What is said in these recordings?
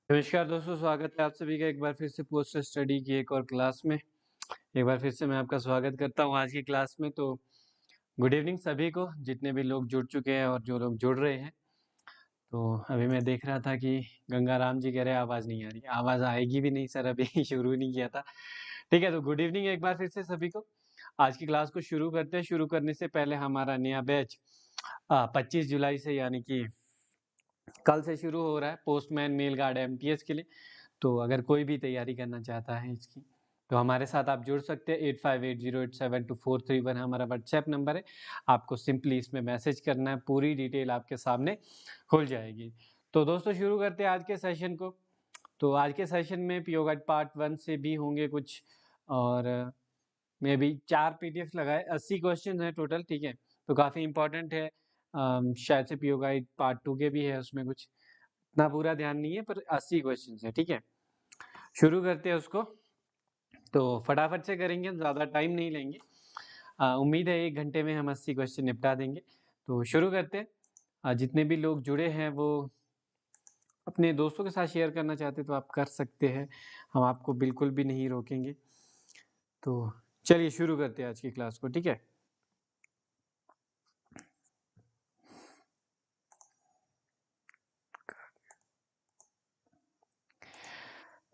नमस्कार दोस्तों, स्वागत है आप सभी का एक बार फिर से पोस्ट स्टडी की एक और क्लास में। एक बार फिर से मैं आपका स्वागत करता हूं आज की क्लास में। तो गुड इवनिंग सभी को, जितने भी लोग जुड़ चुके हैं और जो लोग जुड़ रहे हैं। तो अभी मैं देख रहा था कि गंगाराम जी कह रहे आवाज़ नहीं आ रही। आवाज़ आएगी भी नहीं सर, अभी शुरू नहीं किया था। ठीक है, तो गुड इवनिंग एक बार फिर से सभी को। आज की क्लास को शुरू करते हैं। शुरू करने से पहले हमारा नया बैच 25 जुलाई से यानी कि कल से शुरू हो रहा है, पोस्टमैन मेल गार्ड एमटीएस के लिए। तो अगर कोई भी तैयारी करना चाहता है इसकी, तो हमारे साथ आप जुड़ सकते हैं। 8580872431 हमारा व्हाट्सएप नंबर है। आपको सिंपली इसमें मैसेज करना है, पूरी डिटेल आपके सामने खुल जाएगी। तो दोस्तों शुरू करते हैं आज के सेशन को। तो आज के सेशन में पीओ गाइड पार्ट 1 से भी होंगे कुछ, और मे भी 4 पीडीएफ लगाए, 80 क्वेश्चन है टोटल। ठीक है, तो काफ़ी इंपॉर्टेंट है। शायद से पीओ गाइड पार्ट 2 के भी है, उसमें कुछ इतना पूरा ध्यान नहीं है, पर 80 क्वेश्चन है। ठीक है, शुरू करते हैं उसको। तो फटाफट से करेंगे, ज़्यादा टाइम नहीं लेंगे। उम्मीद है 1 घंटे में हम 80 क्वेश्चन निपटा देंगे। तो शुरू करते हैं। जितने भी लोग जुड़े हैं वो अपने दोस्तों के साथ शेयर करना चाहते हैं तो आप कर सकते हैं, हम आपको बिल्कुल भी नहीं रोकेंगे। तो चलिए शुरू करते हैं आज की क्लास को। ठीक है,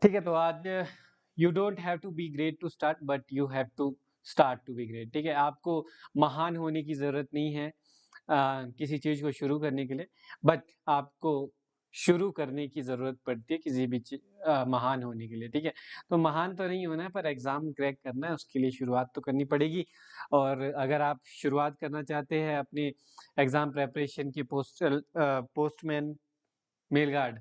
ठीक है। तो आज you don't have to be great to start, but you have to start to be great. ठीक है, आपको महान होने की ज़रूरत नहीं है किसी चीज़ को शुरू करने के लिए, बट आपको शुरू करने की ज़रूरत पड़ती है किसी भी महान होने के लिए। ठीक है, तो महान तो नहीं होना है, पर एग्ज़ाम क्रैक करना है, उसके लिए शुरुआत तो करनी पड़ेगी। और अगर आप शुरुआत करना चाहते हैं अपने एग्ज़ाम प्रेपरेशन की पोस्टमैन मेल गार्ड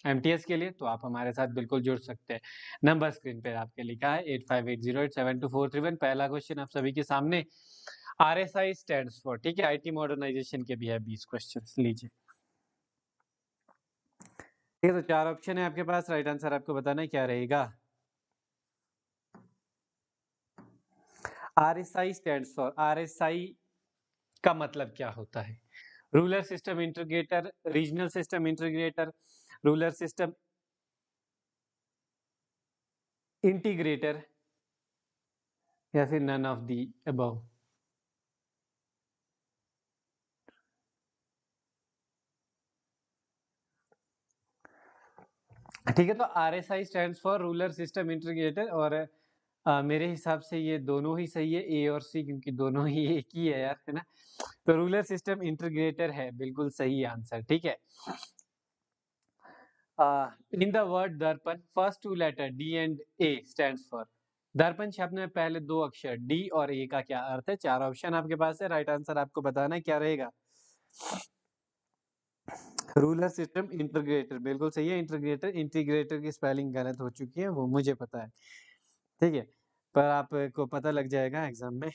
एमटीएस के लिए, तो आप हमारे साथ बिल्कुल जुड़ सकते हैं। नंबर स्क्रीन पे आपके लिखा है 8580872431। पहला क्वेश्चन आप सभी के सामने। आरएसआई स्टैंड्स फॉर, ठीक है, आईटी मॉडर्नाइजेशन के भी है 20 क्वेश्चन, लीजिए। ठीक है, तो 4 ऑप्शन है आपके पास, राइट आंसर आपको बताना है क्या रहेगा। आरएसआई स्टैंड्स फॉर, आरएसआई का मतलब क्या होता है? Ruler system integrator, regional system integrator, ruler system integrator, या फिर नन ऑफ दी अबव। ठीक है, तो RSI stands for ruler system integrator, और मेरे हिसाब से ये दोनों ही सही है, ए और सी, क्योंकि दोनों ही एक ही है यार, है ना। तो रूलर सिस्टम इंटीग्रेटर है बिल्कुल सही आंसर। ठीक है, in the word Darpan, first two letter D and A stands for. Darpan शब्द में पहले 2 अक्षर डी और ए का क्या अर्थ है? 4 ऑप्शन आपके पास है, राइट आंसर आपको बताना है क्या रहेगा। रूलर सिस्टम इंटीग्रेटर बिल्कुल सही है। इंटीग्रेटर, इंटीग्रेटर की स्पेलिंग गलत हो चुकी है, वो मुझे पता है। ठीक है, पर आपको पता लग जाएगा एग्जाम में।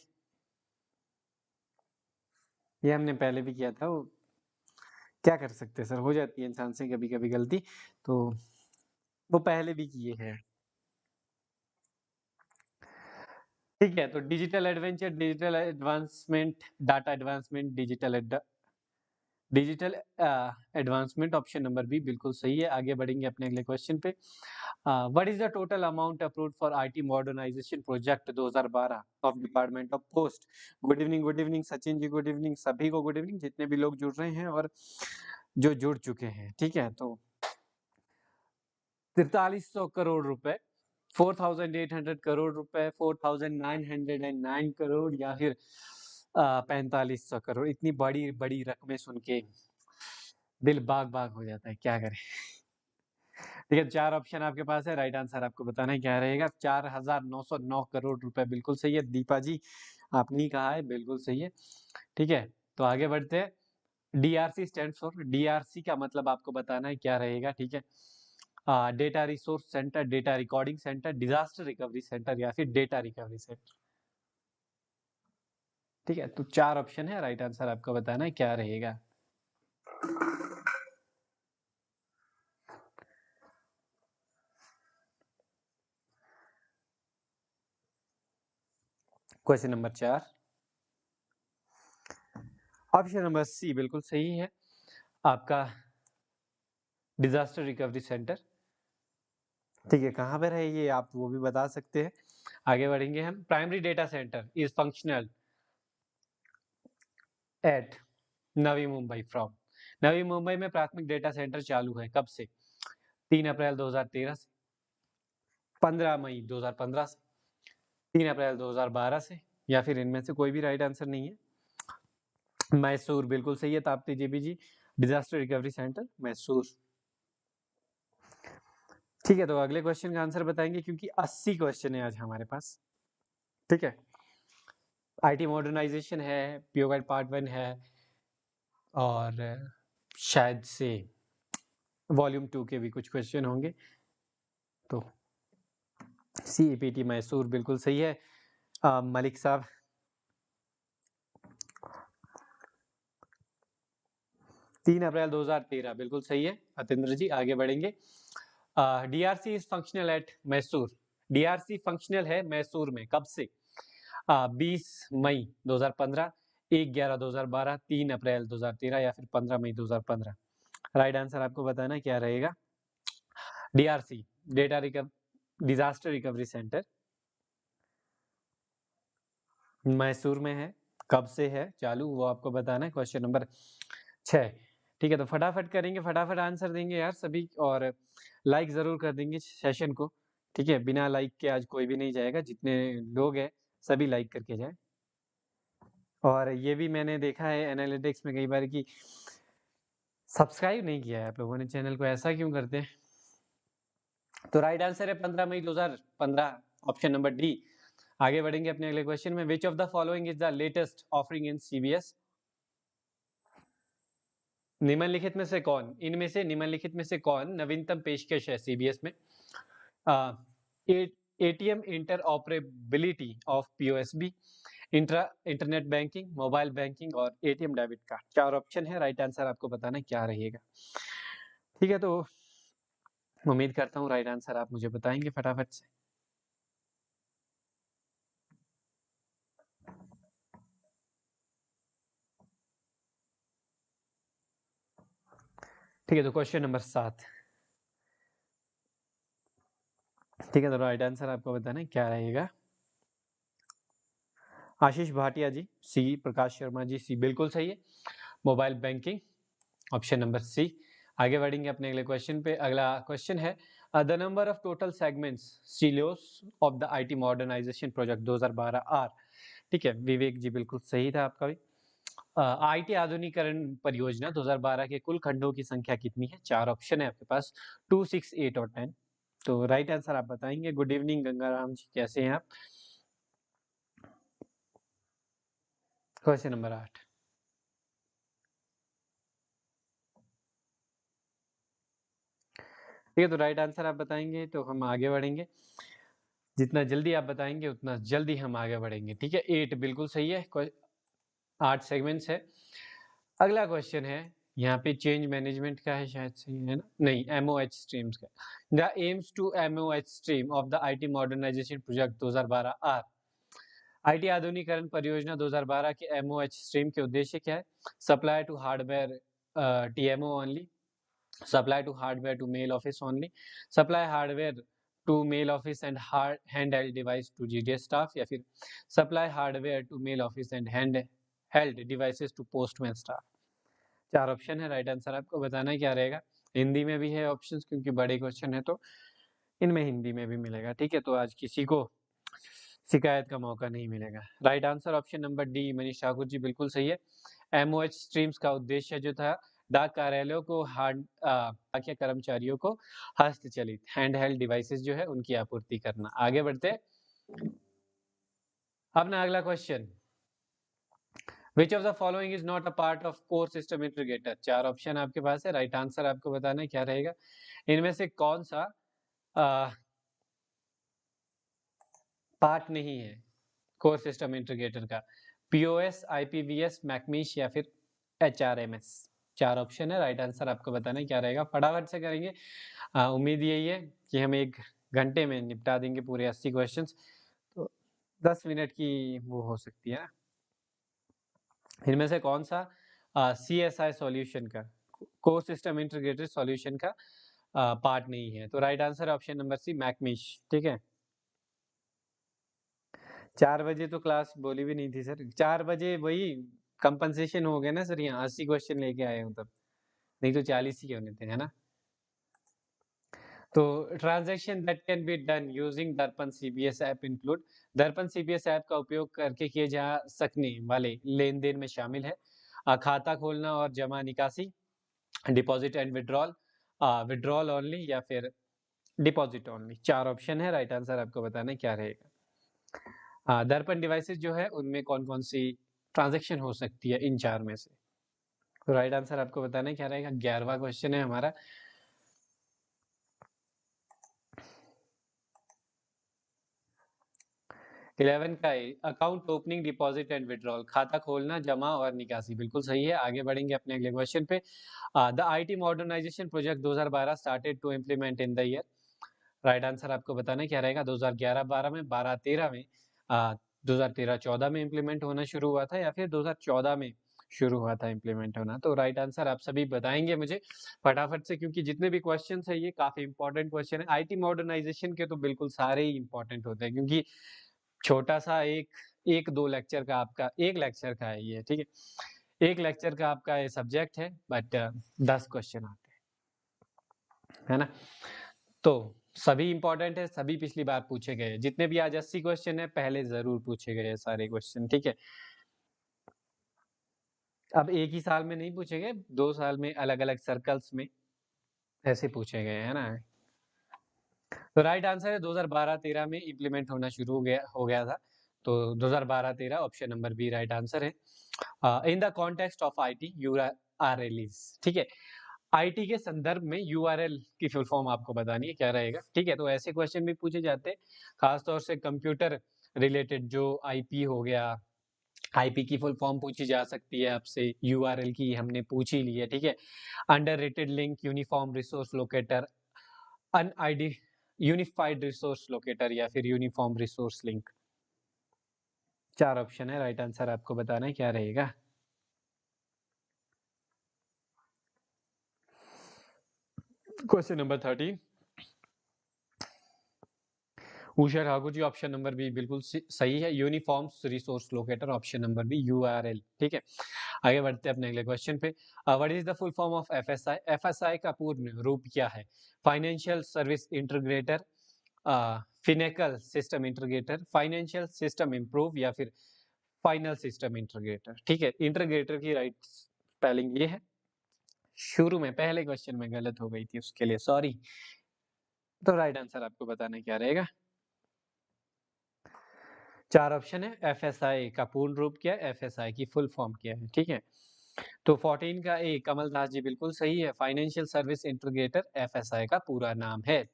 ये हमने पहले भी किया था, वो क्या कर सकते हैं सर, हो जाती है इंसान से कभी कभी गलती, तो वो पहले भी किए हैं। ठीक है, तो digital adventure, digital advancement, data advancement, digital advancement, option number B बिल्कुल सही है। आगे बढ़ेंगे अपने अगले क्वेश्चन पे। What is the total amount approved for IT modernisation project 2012 of department of post? Good evening Sachin ji, good evening सभी को, गुड इवनिंग जितने भी लोग जुड़ रहे हैं और जो जुड़ चुके हैं। ठीक है, तो 4300 करोड़ रुपए, 4800 करोड़ रुपए, 4909 करोड़, या फिर 4500 करोड़। इतनी बड़ी बड़ी रकमें सुन के दिल बाग बाग हो जाता है, क्या करें। ठीक है, 4 ऑप्शन आपके पास है, राइट आंसर आपको बताना है क्या रहेगा। 4909 करोड़ रुपए बिल्कुल सही है। दीपा जी आपने ही कहा है, बिल्कुल सही है। ठीक है, तो आगे बढ़ते हैं। डीआरसी स्टैंड फॉर, डीआरसी का मतलब आपको बताना है क्या रहेगा। ठीक है, data resource centre, data recording centre, disaster recovery centre, या फिर डेटा रिकवरी सेंटर। ठीक है, तो 4 ऑप्शन है, राइट आंसर आपको बताना है क्या रहेगा। Question number 4, option number C बिल्कुल सही है आपका, डिजास्टर रिकवरी सेंटर। ठीक है, कहाँ पर है ये आप वो भी बता सकते हैं। आगे बढ़ेंगे हम। Primary data centre is functional at Navi Mumbai from. Navi Mumbai में प्राथमिक डेटा सेंटर चालू है कब से? 3 अप्रैल 2013 से, 15 मई 2015 से, 3 अप्रैल 2012 से, या फिर इनमें से कोई भी राइट आंसर नहीं है। मैसूर बिल्कुल सही है, ताप्ती जेबी जी, डिजास्टर रिकवरी सेंटर मैसूर। ठीक है, तो अगले क्वेश्चन का आंसर बताएंगे क्योंकि 80 क्वेश्चन है आज हमारे पास। ठीक है, आईटी मॉडर्नाइजेशन है, पीओ गाइड पार्ट 1 है, और शायद से वॉल्यूम 2 के भी कुछ क्वेश्चन होंगे। तो सीईपीटी मैसूर बिल्कुल सही है। मलिक साहब, 3 अप्रैल 2013 बिल्कुल सही है। अतेंद्र जी, आगे बढ़ेंगे। DRC is functional at Mysore. DRC functional है मैसूर में कब से? 20 मई 2015, 1/11/2012, 3 अप्रैल 2013, या फिर 15 मई 2015। राइट आंसर आपको बताना क्या रहेगा? DRC, data disaster recovery centre Mysore में है। कब से है चालू वो आपको बताना है। Question number 6। ठीक है, तो फटाफट करेंगे, फटाफट आंसर देंगे यार सभी, और लाइक जरूर कर देंगे सेशन को। ठीक है, बिना लाइक के आज कोई भी नहीं जाएगा, जितने लोग हैं सभी लाइक करके जाए। और ये भी मैंने देखा है एनालिटिक्स में कई बार कि सब्सक्राइब नहीं किया है आप लोगों ने चैनल को, ऐसा क्यों करते हैं? तो राइट आंसर है 15 मई 2015, ऑप्शन नंबर डी। आगे बढ़ेंगे अपने अगले क्वेश्चन में। विच of the following is the latest offering in CBS? निम्नलिखित में से कौन, इनमें से निम्नलिखित में से कौन नवीनतम पेशकश है सीबीएस में? ATM interoperability of POSB, internet banking, mobile banking और एटीएम डेबिट कार्ड। 4 ऑप्शन है, राइट आंसर आपको बताना क्या रहेगा। ठीक है, तो उम्मीद करता हूँ राइट आंसर आप मुझे बताएंगे फटाफट से। ठीक है, तो क्वेश्चन नंबर 7। ठीक है, तो राइट आंसर आपको बताना है क्या रहेगा। आशीष भाटिया जी, सी। प्रकाश शर्मा जी, सी बिल्कुल सही है। Mobile banking, option number C. आगे बढ़ेंगे अपने अगले क्वेश्चन पे। अगला क्वेश्चन है the number of total segments silos of the IT modernisation project 2012 are. ठीक है, विवेक जी बिल्कुल सही था आपका भी। आईटी आधुनिकीकरण परियोजना 2012 के कुल खंडों की संख्या कितनी है? 4 ऑप्शन है आपके पास, 2, 6, 8 और 10। तो राइट आंसर आप बताएंगे। गुड इवनिंग गंगाराम जी, कैसे हैं आप? Question number 8। ठीक है, तो राइट आंसर आप बताएंगे तो हम आगे बढ़ेंगे। जितना जल्दी आप बताएंगे उतना जल्दी हम आगे बढ़ेंगे। ठीक है, 8 बिल्कुल सही है। 8 सेगमेंट्स है। अगला क्वेश्चन है, यहाँ पे चेंज मैनेजमेंट का है शायद से, है ना? नहीं, एमओएच स्ट्रीम्स का। The aims to MOH stream of the IT modernisation project 2012 are. आईटी आधुनिकीकरण परियोजना 2012 के एमओएच स्ट्रीम के उद्देश्य क्या है? Supply to hardware TMO only, supply to hardware to mail office only, supply hardware to mail office and handheld device to GDS staff, या फिर supply hardware to mail office and handheld devices to postman staff। 4 option है, right answer आपको बताना है क्या रहेगा। हिंदी में भी है ऑप्शंस, क्योंकि बड़े क्वेश्चन है तो इनमें हिंदी में भी मिलेगा। ठीक है, तो आज किसी को शिकायत का मौका नहीं मिलेगा। Right answer option number D, Manish Thakur ji बिल्कुल सही है। एमओएच स्ट्रीम्स का उद्देश्य जो था, डाक कार्यालयों को डाक कर्मचारियों को हस्तचलित हैंडहेल्ड डिवाइसेस जो है उनकी आपूर्ति करना। आगे बढ़ते अपना अगला question. Which of the following is not a part of core system integrator? 4 option आपके पास है, राइट आंसर आपको बताना है क्या रहेगा। इनमें से कौन सा पार्ट नहीं है कोर सिस्टम इंटीग्रेटर का? पीओएस, आईपीवीएस, मैकमीश या फिर एचआरएमएस। 4 ऑप्शन है, राइट आंसर आपको बताना है क्या रहेगा। फटाफट से करेंगे। उम्मीद यही है कि हम 1 घंटे में निपटा देंगे पूरे 80 क्वेश्चंस। तो 10 मिनट की वो हो सकती है ना। इनमें से कौन सा CSI सॉल्यूशन का, कोर सिस्टम इंटीग्रेटेड सॉल्यूशन का पार्ट नहीं है। तो right answer option number C McCamish. ठीक है, 4 बजे तो क्लास बोली भी नहीं थी सर। 4 बजे वही कंपनसेशन हो गया ना सर, यहाँ 80 क्वेश्चन लेके आए हूँ तब, नहीं तो 40 ही होने थे, है ना। तो transaction that can be done using दर्पण सीबीएस ऐप इंक्लूड, दर्पण सीबीएस ऐप का उपयोग करके किए जा सकने वाले लेन देन में शामिल है खाता खोलना और जमा निकासी, deposit and withdrawal, withdrawal only, या फिर डिपॉजिट ओनली। 4 ऑप्शन है, राइट आंसर आपको बताना है क्या रहेगा। दर्पण डिवाइसेस जो है उनमें कौन कौन सी ट्रांजैक्शन हो सकती है इन 4 में से। तो राइट आंसर आपको बताना है क्या रहेगा। 11वां क्वेश्चन है हमारा। 11 का account opening, deposit and withdrawal, खाता खोलना, जमा और निकासी। बिल्कुल सही है। आगे बढ़ेंगे अपने अगले क्वेश्चन पे। The IT modernisation project 2012 started to implement in the year. Right answer आपको बताना है क्या रहेगा। 2011-12 में, 12-13 में, 2013-14 में इम्प्लीमेंट होना शुरू हुआ था, या फिर 2014 में शुरू हुआ था इम्प्लीमेंट होना। तो राइट आंसर आप सभी बताएंगे मुझे फटाफट से, क्योंकि जितने भी क्वेश्चन है ये काफी इंपॉर्टेंट क्वेश्चन है। आईटी मॉडर्नाइजेशन के तो बिल्कुल सारे ही इंपॉर्टेंट होते हैं, क्योंकि छोटा सा एक दो लेक्चर का आपका, एक लेक्चर का है ये, ठीक है, एक लेक्चर का आपका ये सब्जेक्ट है, बट 10 क्वेश्चन आते हैं, है ना। तो सभी इंपॉर्टेंट है, सभी पिछली बार पूछे गए, जितने भी आज 80 क्वेश्चन है पहले जरूर पूछे गए सारे क्वेश्चन, ठीक है। अब एक ही साल में नहीं पूछे गए, 2 साल में अलग अलग सर्कल्स में ऐसे पूछे गए, है ना। तो राइट आंसर है 2012-13 में इम्प्लीमेंट होना शुरू हो गया था। तो 2012-13 option number B right answer है। In the context of IT URL is, ठीक है, आईटी के संदर्भ में यूआरएल की फुल फॉर्म आपको बतानी है क्या रहेगा, ठीक है। तो ऐसे क्वेश्चन भी पूछे जाते हैं, खासतौर से कंप्यूटर रिलेटेड, जो आईपी हो गया, आईपी की फुल फॉर्म पूछी जा सकती है आपसे, यूआरएल की हमने पूछ ही ली है, ठीक है। Underrated link, uniform resource locator, अनआईडी यूनिफाइड रिसोर्स लोकेटर, या फिर यूनिफॉर्म रिसोर्स लिंक। 4 ऑप्शन है, राइट आंसर आपको बताना है क्या रहेगा। Question number 13, Usha Thakur ji, option number B बिल्कुल सही है, uniform resource locator, option number B URL, ठीक है। आगे बढ़ते हैं अपने अगले क्वेश्चन पे। What is the full form of FSI, FSI का पूर्ण रूप क्या है। Financial service integrator, Finacle system integrator, financial system improve, या फिर फाइनल सिस्टम इंटीग्रेटर, ठीक है। इंटीग्रेटर की राइट स्पेलिंग ये है, शुरू में पहले क्वेश्चन में गलत हो गई थी, उसके लिए सॉरी। तो राइट आंसर आपको बताना क्या रहेगा। 4 ऑप्शन है, एफएसआई का पूर्ण रूप क्या है, एफएसआई की फुल फॉर्म क्या है, ठीक है। तो 14 का ए, कमल दास जी बिल्कुल सही है, फाइनेंशियल सर्विस इंटीग्रेटर एफएसआई का पूरा नाम है।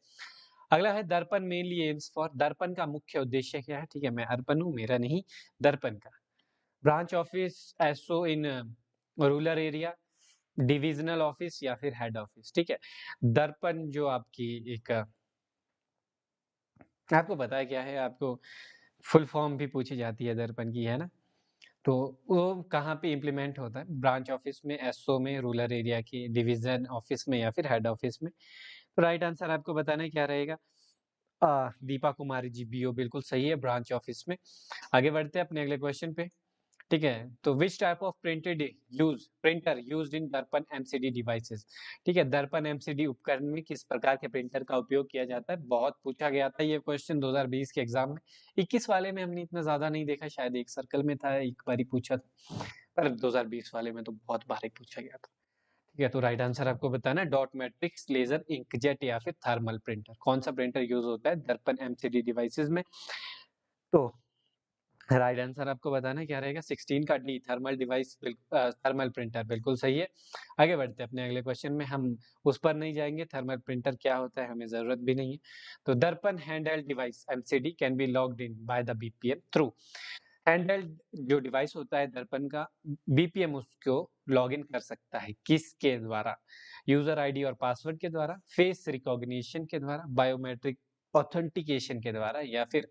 अगला है दर्पण मेनली एम्स फॉर, दर्पण का मुख्य उद्देश्य क्या है, ठीक है। मैं अर्पण हूं, मेरा नहीं, दर्पण का। Branch office, SO in rural area, divisional office, या फिर हेड ऑफिस, ठीक है। दर्पण जो आपकी एक, आपको पता है क्या है, आपको फुल फॉर्म भी पूछी जाती है दर्पण की, है ना। तो वो कहाँ पे इम्प्लीमेंट होता है, ब्रांच ऑफिस में, एसओ में, रूरल एरिया की डिवीजन ऑफिस में, या फिर हेड ऑफिस में। तो राइट आंसर आपको बताना है क्या रहेगा। दीपा कुमारी जी बीओ बिल्कुल सही है, ब्रांच ऑफिस में। आगे बढ़ते हैं अपने अगले क्वेश्चन पे, ठीक है। तो which type of printer used in दर्पण एमसीडी डिवाइसेस, ठीक है। दर्पण एमसीडी उपकरण में किस प्रकार के प्रिंटर का उपयोग किया जाता है, बहुत पूछा गया था ये क्वेश्चन 2020 के एग्जाम में। 21 वाले में हमने इतना ज्यादा नहीं देखा, शायद एक सर्कल में था, एक बार ही पूछा था, पर 2020 वाले में तो बहुत बार पूछा गया था, ठीक है। तो राइट आंसर आपको बताना है, डॉट मैट्रिक्स, लेजर, इंकजेट, या फिर थर्मल प्रिंटर। कौन सा प्रिंटर यूज होता है दर्पण एमसीडी डिवाइसेस में। तो राइट आंसर आपको बताना है क्या रहेगा। 16 का D, thermal device, thermal printer बिल्कुल सही है। आगे बढ़ते हैं अपने अगले क्वेश्चन में, हम उस पर नहीं जाएंगे, थर्मल प्रिंटर क्या होता है हमें जरूरत भी नहीं है। तो दर्पण handheld device MCD can be logged in by the BPM through, handheld जो डिवाइस होता है दर्पण का, बीपीएम उसको लॉग इन कर सकता है किसके द्वारा, यूजर आईडी और पासवर्ड के द्वारा, फेस रिकॉग्निशन के द्वारा, बायोमेट्रिक ऑथेंटिकेशन के द्वारा, या फिर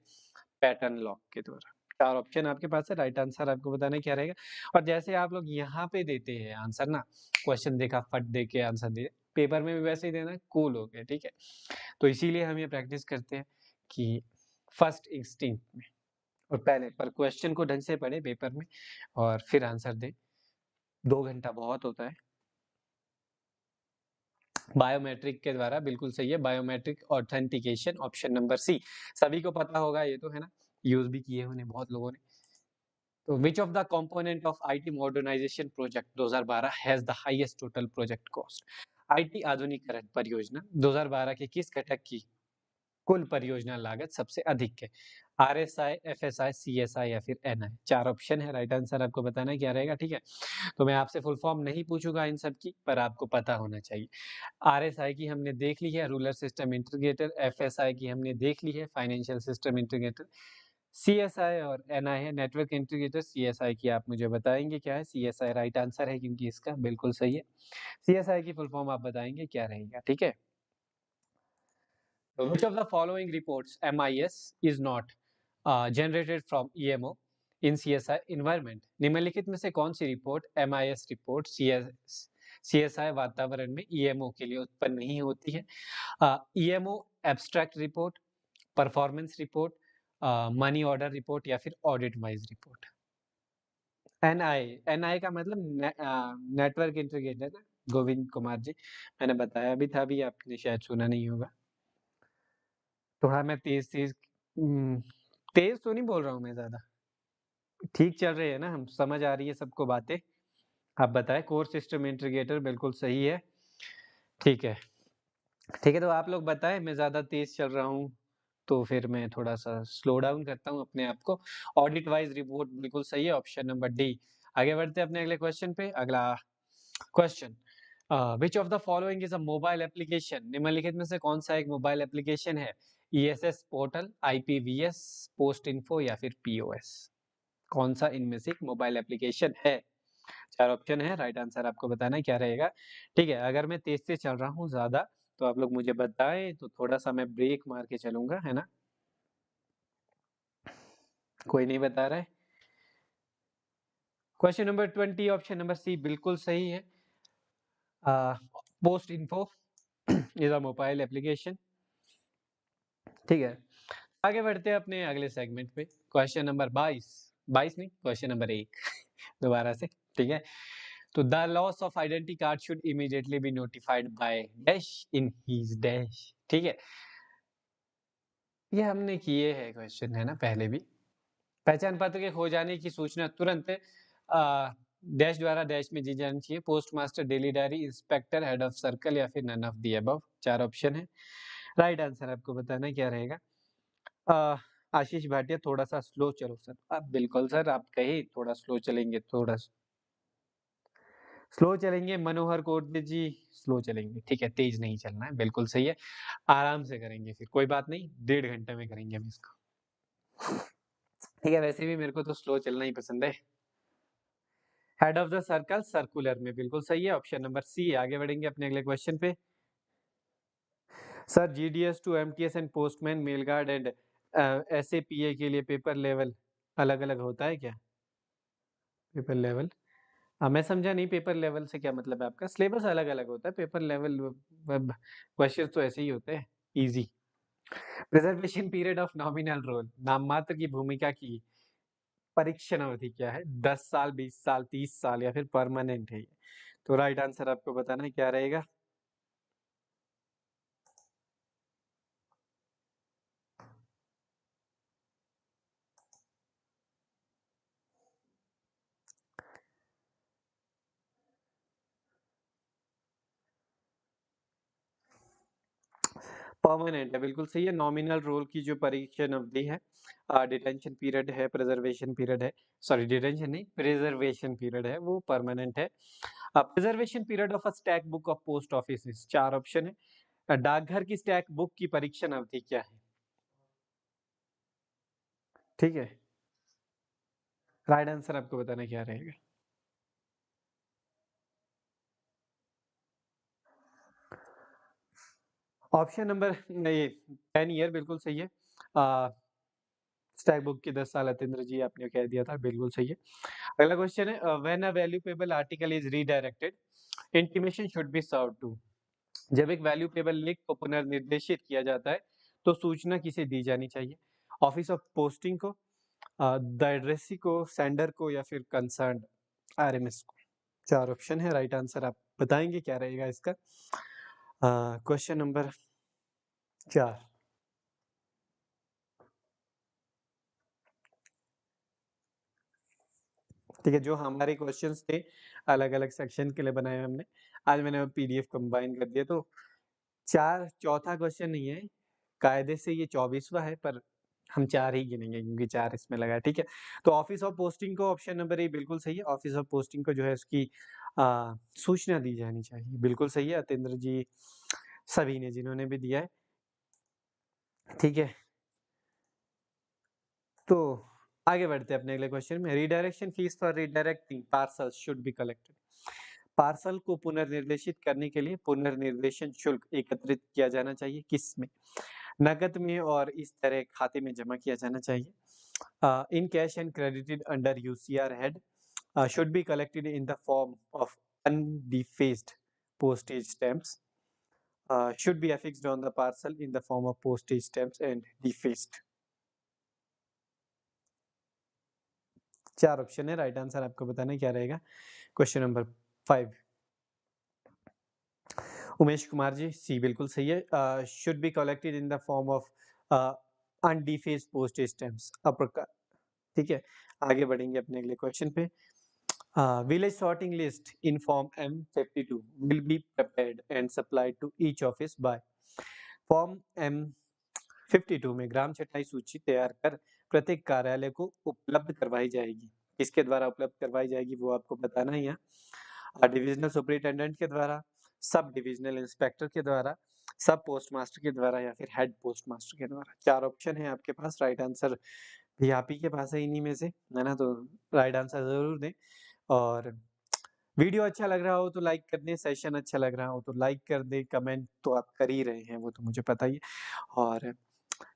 पैटर्न लॉक के द्वारा। 4 ऑप्शन आपके पास है, राइट आंसर आपको बताना क्या रहेगा। और जैसे आप लोग यहाँ पे देते हैं आंसर ना, क्वेश्चन देखा फट दे के आंसर दे, पेपर में भी वैसे ही देना, कूल हो गया, ठीक है। तो इसीलिए हम ये प्रैक्टिस करते हैं कि फर्स्ट इंस्टिंक्ट में और पहले पर क्वेश्चन को ढंग से पढ़े पेपर में और फिर आंसर दे। 2 घंटा बहुत होता है। बायोमेट्रिक के द्वारा, बिल्कुल सही है, biometric authentication, option number C. सभी को पता होगा ये तो, है ना, यूज भी किए होंगे बहुत लोगों ने। तो which of the component of IT modernisation project 2012 has the highest total project cost? आईटी आधुनिकीकरण परियोजना 2012 के किस घटक की कुल परियोजना लागत सबसे अधिक है? आरएसआई, एफएसआई, सीएसआई या फिर एनआई? 4 ऑप्शन है, राइट आंसर आपको बताना क्या रहेगा, ठीक है। तो मैं आपसे फुल फॉर्म नहीं पूछूंगा इन सब की, पर आपको पता होना चाहिए। आरएसआई की हमने देख ली है, रूरल सिस्टम इंटीग्रेटर। एफएसआई की हमने देख ली है, फाइनेंशियल सिस्टम इंटीग्रेटर। सीएसआई और एनआई है, नेटवर्क इंटीग्रेटर। सीएसआई की आप मुझे बताएंगे क्या है? सीएसआई राइट आंसर है, क्योंकि इसका बिल्कुल सही है। सीएसआई की फुल फॉर्म आप बताएंगे क्या रहेगा, ठीक है। Which of the following reports MIS is not generated from EMO in CSI environment? निम्नलिखित में से कौन सी रिपोर्ट MIS रिपोर्ट CSI वातावरण में EMO के लिए उत्पन्न नहीं होती है? EMO abstract report, performance report, money order report या फिर ऑडिट वाइज रिपोर्ट? एनआई का मतलब नेटवर्क इंटीग्रेटर ना, गोविंद कुमार जी, मैंने बताया भी था, अभी आपने शायद सुना नहीं होगा। थोड़ा मैं तेज तेज तेज तो नहीं बोल रहा हूँ मैं ज्यादा, ठीक चल रही है ना, हम समझ आ रही है सबको बातें। आप बताएं। कोर सिस्टम इंटीग्रेटर बिल्कुल सही है, ठीक है। ठीक है, तो आप लोग बताएं, मैं ज्यादा तेज चल रहा हूँ तो फिर मैं थोड़ा सा स्लो डाउन करता हूँ अपने आप को। ऑडिट वाइज रिपोर्ट बिल्कुल सही है, ऑप्शन नंबर डी। आगे बढ़ते हैं अपने अगले क्वेश्चन पे। अगला question, which of the following is a mobile application? निम्नलिखित में से कौन सा एक मोबाइल एप्लीकेशन है? ईएसएस पोर्टल, आईपीवीएस, पोस्ट इन्फो या फिर पीओएस? कौन सा इनमें से एक मोबाइल एप्लीकेशन है? 4 ऑप्शन है, राइट आंसर आपको बताना है क्या रहेगा, ठीक है। अगर मैं तेज से चल रहा हूँ ज्यादा तो आप लोग मुझे बताएं, तो थोड़ा सा मैं ब्रेक मार के चलूंगा, है ना। कोई नहीं बता रहा है। Question number 20, option number C बिल्कुल सही है। Post info is a mobile application, ठीक है। आगे बढ़ते हैं अपने अगले सेगमेंट पे। क्वेश्चन नंबर 22, 22 नहीं, क्वेश्चन नंबर 1 दोबारा से, ठीक है। तो the loss of identity card should immediately be notified by dash in his dash, ठीक है। ये हमने किए हैं क्वेश्चन, है ना, पहले भी। पहचान पत्र के खो जाने की सूचना तुरंत डैश द्वारा डैश में दी जानी चाहिए। Post master, daily diary, inspector, head of circle या फिर none of the above? 4 option है, राइट आंसर आपको बताना क्या रहेगा। आशीष भाटिया, थोड़ा सा स्लो चलो सर। आप बिल्कुल सर, आप कहे थोड़ा स्लो चलेंगे, थोड़ा स्लो चलेंगे। मनोहर कोटले जी, स्लो चलेंगे, ठीक है, तेज नहीं चलना है, बिल्कुल सही है। आराम से करेंगे, फिर कोई बात नहीं, 1.5 घंटे में करेंगे हम इसको, ठीक है। वैसे भी मेरे को तो स्लो चलना ही पसंद है। Head of the circle, circular में, बिल्कुल सही है, ऑप्शन नंबर सी। आगे बढ़ेंगे अपने अगले क्वेश्चन पे। Sir GDS to MTS and postman, mail guard and SAPA के लिए पेपर लेवल अलग अलग होता है क्या? पेपर लेवल, मैं समझा नहीं, पेपर लेवल से क्या मतलब है आपका? सिलेबस अलग अलग होता है, पेपर लेवल क्वेश्चन तो ऐसे ही होते हैं, easy. Preservation period of nominal roll, नाम मात्र की भूमिका की परीक्षण अवधि क्या है? 10 साल, 20 साल, 30 साल या फिर परमानेंट है? तो राइट आंसर आपको बताना है क्या रहेगा। परमानेंट है, बिल्कुल सही है। नॉमिनल रोल की जो परीक्षण अवधि है, डिटेंशन पीरियड है, प्रिजर्वेशन पीरियड है, सॉरी डिटेंशन नहीं, प्रिजर्वेशन पीरियड है, वो परमानेंट है। Preservation period of a stack book of post office, 4 option है। डाकघर की स्टैक बुक की परीक्षण अवधि क्या है? ठीक है, राइट आंसर आपको बताना क्या रहेगा। ऑप्शन नंबर ये 10 ईयर, बिल्कुल सही है। स्टैक बुक की 10 साल, अतेंद्र जी आपने कह दिया था, बिल्कुल सही है। अगला क्वेश्चन है, when a valuable article is redirected, intimation should be serve to. जब एक वैल्यूएबल लिंक को पुनर्निर्देशित किया जाता है तो सूचना किसे दी जानी चाहिए? ऑफिस ऑफ पोस्टिंग को, द एड्रेसी को, सेंडर को या फिर कंसर्न आरएमएस को। 4 ऑप्शन है, राइट आंसर आप बताएंगे क्या रहेगा इसका। Question number 4। ठीक है, जो हमारे क्वेश्चंस थे अलग अलग सेक्शन के लिए बनाए हुए हमने, आज मैंने पीडीएफ कंबाइन कर दिया। तो चौथा क्वेश्चन नहीं है, कायदे से ये 24वां है, पर हम 4 ही गिनेंगे क्योंकि 4 इसमें लगा है। ठीक है, तो ऑफिस ऑफ पोस्टिंग को ऑप्शन नंबर ए बिल्कुल सही है। ऑफिस ऑफ पोस्टिंग को जो है उसकी सूचना दी जानी चाहिए, बिल्कुल सही है। अतेंद्र जी, सभी ने जिन्होंने भी दिया है। ठीक है, तो आगे बढ़ते हैं अपने अगले क्वेश्चन में। Redirection fees for redirecting parcels should be collected. Parcel को पुनर्निर्देशित करने के लिए पुनर्निर्देशन शुल्क एकत्रित किया जाना चाहिए, किस में? नकद में और इस तरह खाते में जमा किया जाना चाहिए। In cash and credited under UCR head, should be collected in the form of undefaced postage stamps, should be affixed on the parcel in the form of postage stamps and defaced। 4 option है, right answer आपको बताना है क्या रहेगा। Question number 5। Umesh Kumar ji, C बिल्कुल सही है। Should be collected in the form of undefaced postage stamps, अप्रकार। ठीक है, आगे बढ़ेंगे अपने अगले क्वेश्चन पे। Village sorting list in form M52 will be prepared and supplied to each office by। Form M52 में ग्राम छटाई सूची तैयार कर प्रत्येक कार्यालय को उपलब्ध करवाई जाएगी। किसके द्वारा उपलब्ध करवाई जाएगी वो आपको बताना ही है। डिविजनल सुपरिटेंडेंट के द्वारा, सब डिविजनल इंस्पेक्टर के द्वारा, सब पोस्ट मास्टर के द्वारा या फिर हेड पोस्ट मास्टर के द्वारा। 4 ऑप्शन है आपके पास, राइट आंसर भी आप ही के पास है इन्हीं में से, है ना? तो राइट आंसर जरूर दें। और वीडियो अच्छा लग रहा हो तो लाइक कर दें, सेशन अच्छा लग रहा हो तो लाइक कर दें, कमेंट तो आप कर ही रहे हैं वो तो मुझे पता ही है। और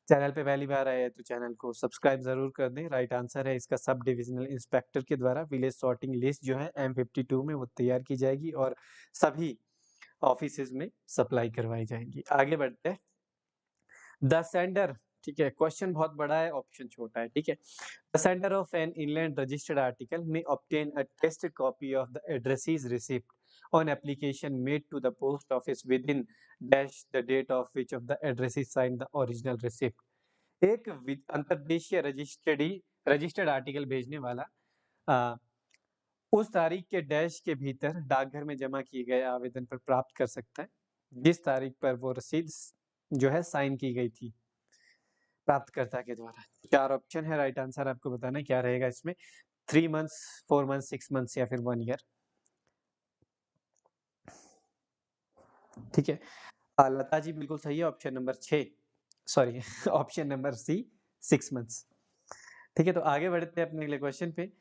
चैनल पे पहली बार आए हैं तो चैनल को सब्सक्राइब जरूर कर दें। राइट आंसर है इसका सब डिविजनल इंस्पेक्टर के द्वारा विलेज सॉर्टिंग लिस्ट जो है M52 में वो तैयार की जाएगी और सभी ऑफिसेज में सप्लाई करवाई जाएंगी। आगे बढ़ते हैं। द सेंडर, ठीक है, क्वेश्चन बहुत बड़ा है, ऑप्शन छोटा है। ठीक है, the sender of an inland registered article may obtain a tested copy of the addressee's receipt on application made to the post office within dash the date of which of the addressee signed the original receipt। एक अंतर्देशीय registered article भेजने वाला आ, उस तारीख के dash के भीतर डाकघर में जमा किए गए आवेदन पर प्राप्त कर सकता है जिस तारीख पर वो रसीद जो है साइन की गई थी प्राप्तकर्ता के द्वारा। 4 ऑप्शन है, राइट आंसर आपको बताना है क्या रहेगा इसमें। 3 months, 4 months, 6 months या फिर 1 year। ठीक है, लता जी बिल्कुल सही है, option number 6, sorry option number C 6 months। ठीक है, तो आगे बढ़ते हैं अपने अगले क्वेश्चन पे।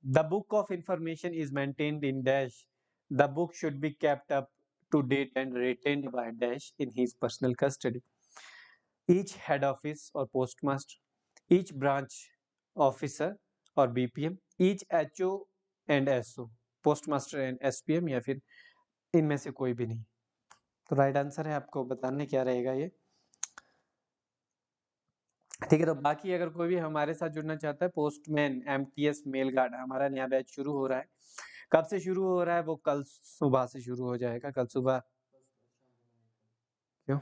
The book of information is maintained in dash, the book should be kept up to date and retained by dash in his personal custody. Each head office और पोस्टमास्टर, ईच ब्रांच ऑफिसर और BPM, each HO and SO, postmaster and SPM या फिर इनमें से कोई भी नहीं। तो राइट आंसर है, आपको बताना है क्या रहेगा ये। ठीक है, तो बाकी अगर कोई भी हमारे साथ जुड़ना चाहता है, पोस्टमैन एमटीएस मेल गार्ड, हमारा नया बैच शुरू हो रहा है। कब से शुरू हो रहा है? वो कल सुबह से शुरू हो जाएगा, कल सुबह। क्यों?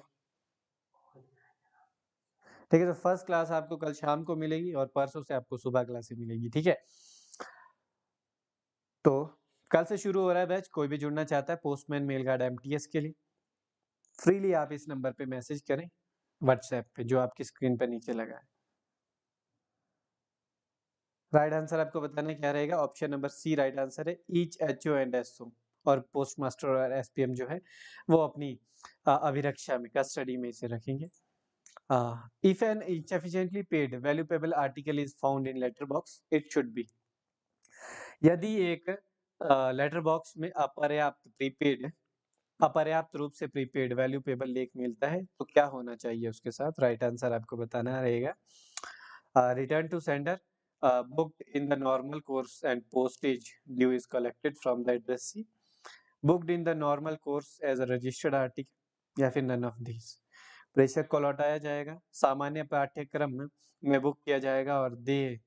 ठीक है, तो फर्स्ट क्लास आपको कल शाम को मिलेगी और परसों से आपको सुबह क्लासे मिलेगी। ठीक है, तो कल से शुरू हो रहा है बैच। कोई भी जुड़ना चाहता है पोस्टमैन मेल गार्ड एमटीएस के लिए, फ्रीली आप इस नंबर पे मैसेज करें व्हाट्सएप पे जो आपकी स्क्रीन पर नीचे लगा है। राइट आंसर आपको बताना है क्या रहेगा। Option number C right answer है, ईच एचओ एंड एसओ। और पोस्टमास्टर और एसपीएम जो है वो अपनी अभिरक्षा में, कस्टडी में इसे रखेंगे। If an insufficiently paid valuable article is found in letter box, it should be। यदि एक लेटर बॉक्स में अपर्याप्त रूप से प्रीपेड वैल्यूएबल लेख मिलता है तो क्या होना चाहिए उसके साथ? राइट आंसर आपको बताना रहेगा। Return to sender, booked in the normal course and postage due is collected from the addressee। Booked in the normal course as a registered article या फिर नन ऑफ दीज। प्रेषक को लौटाया जाएगा, सामान्य पाठ्यक्रम में बुक किया जाएगा और देय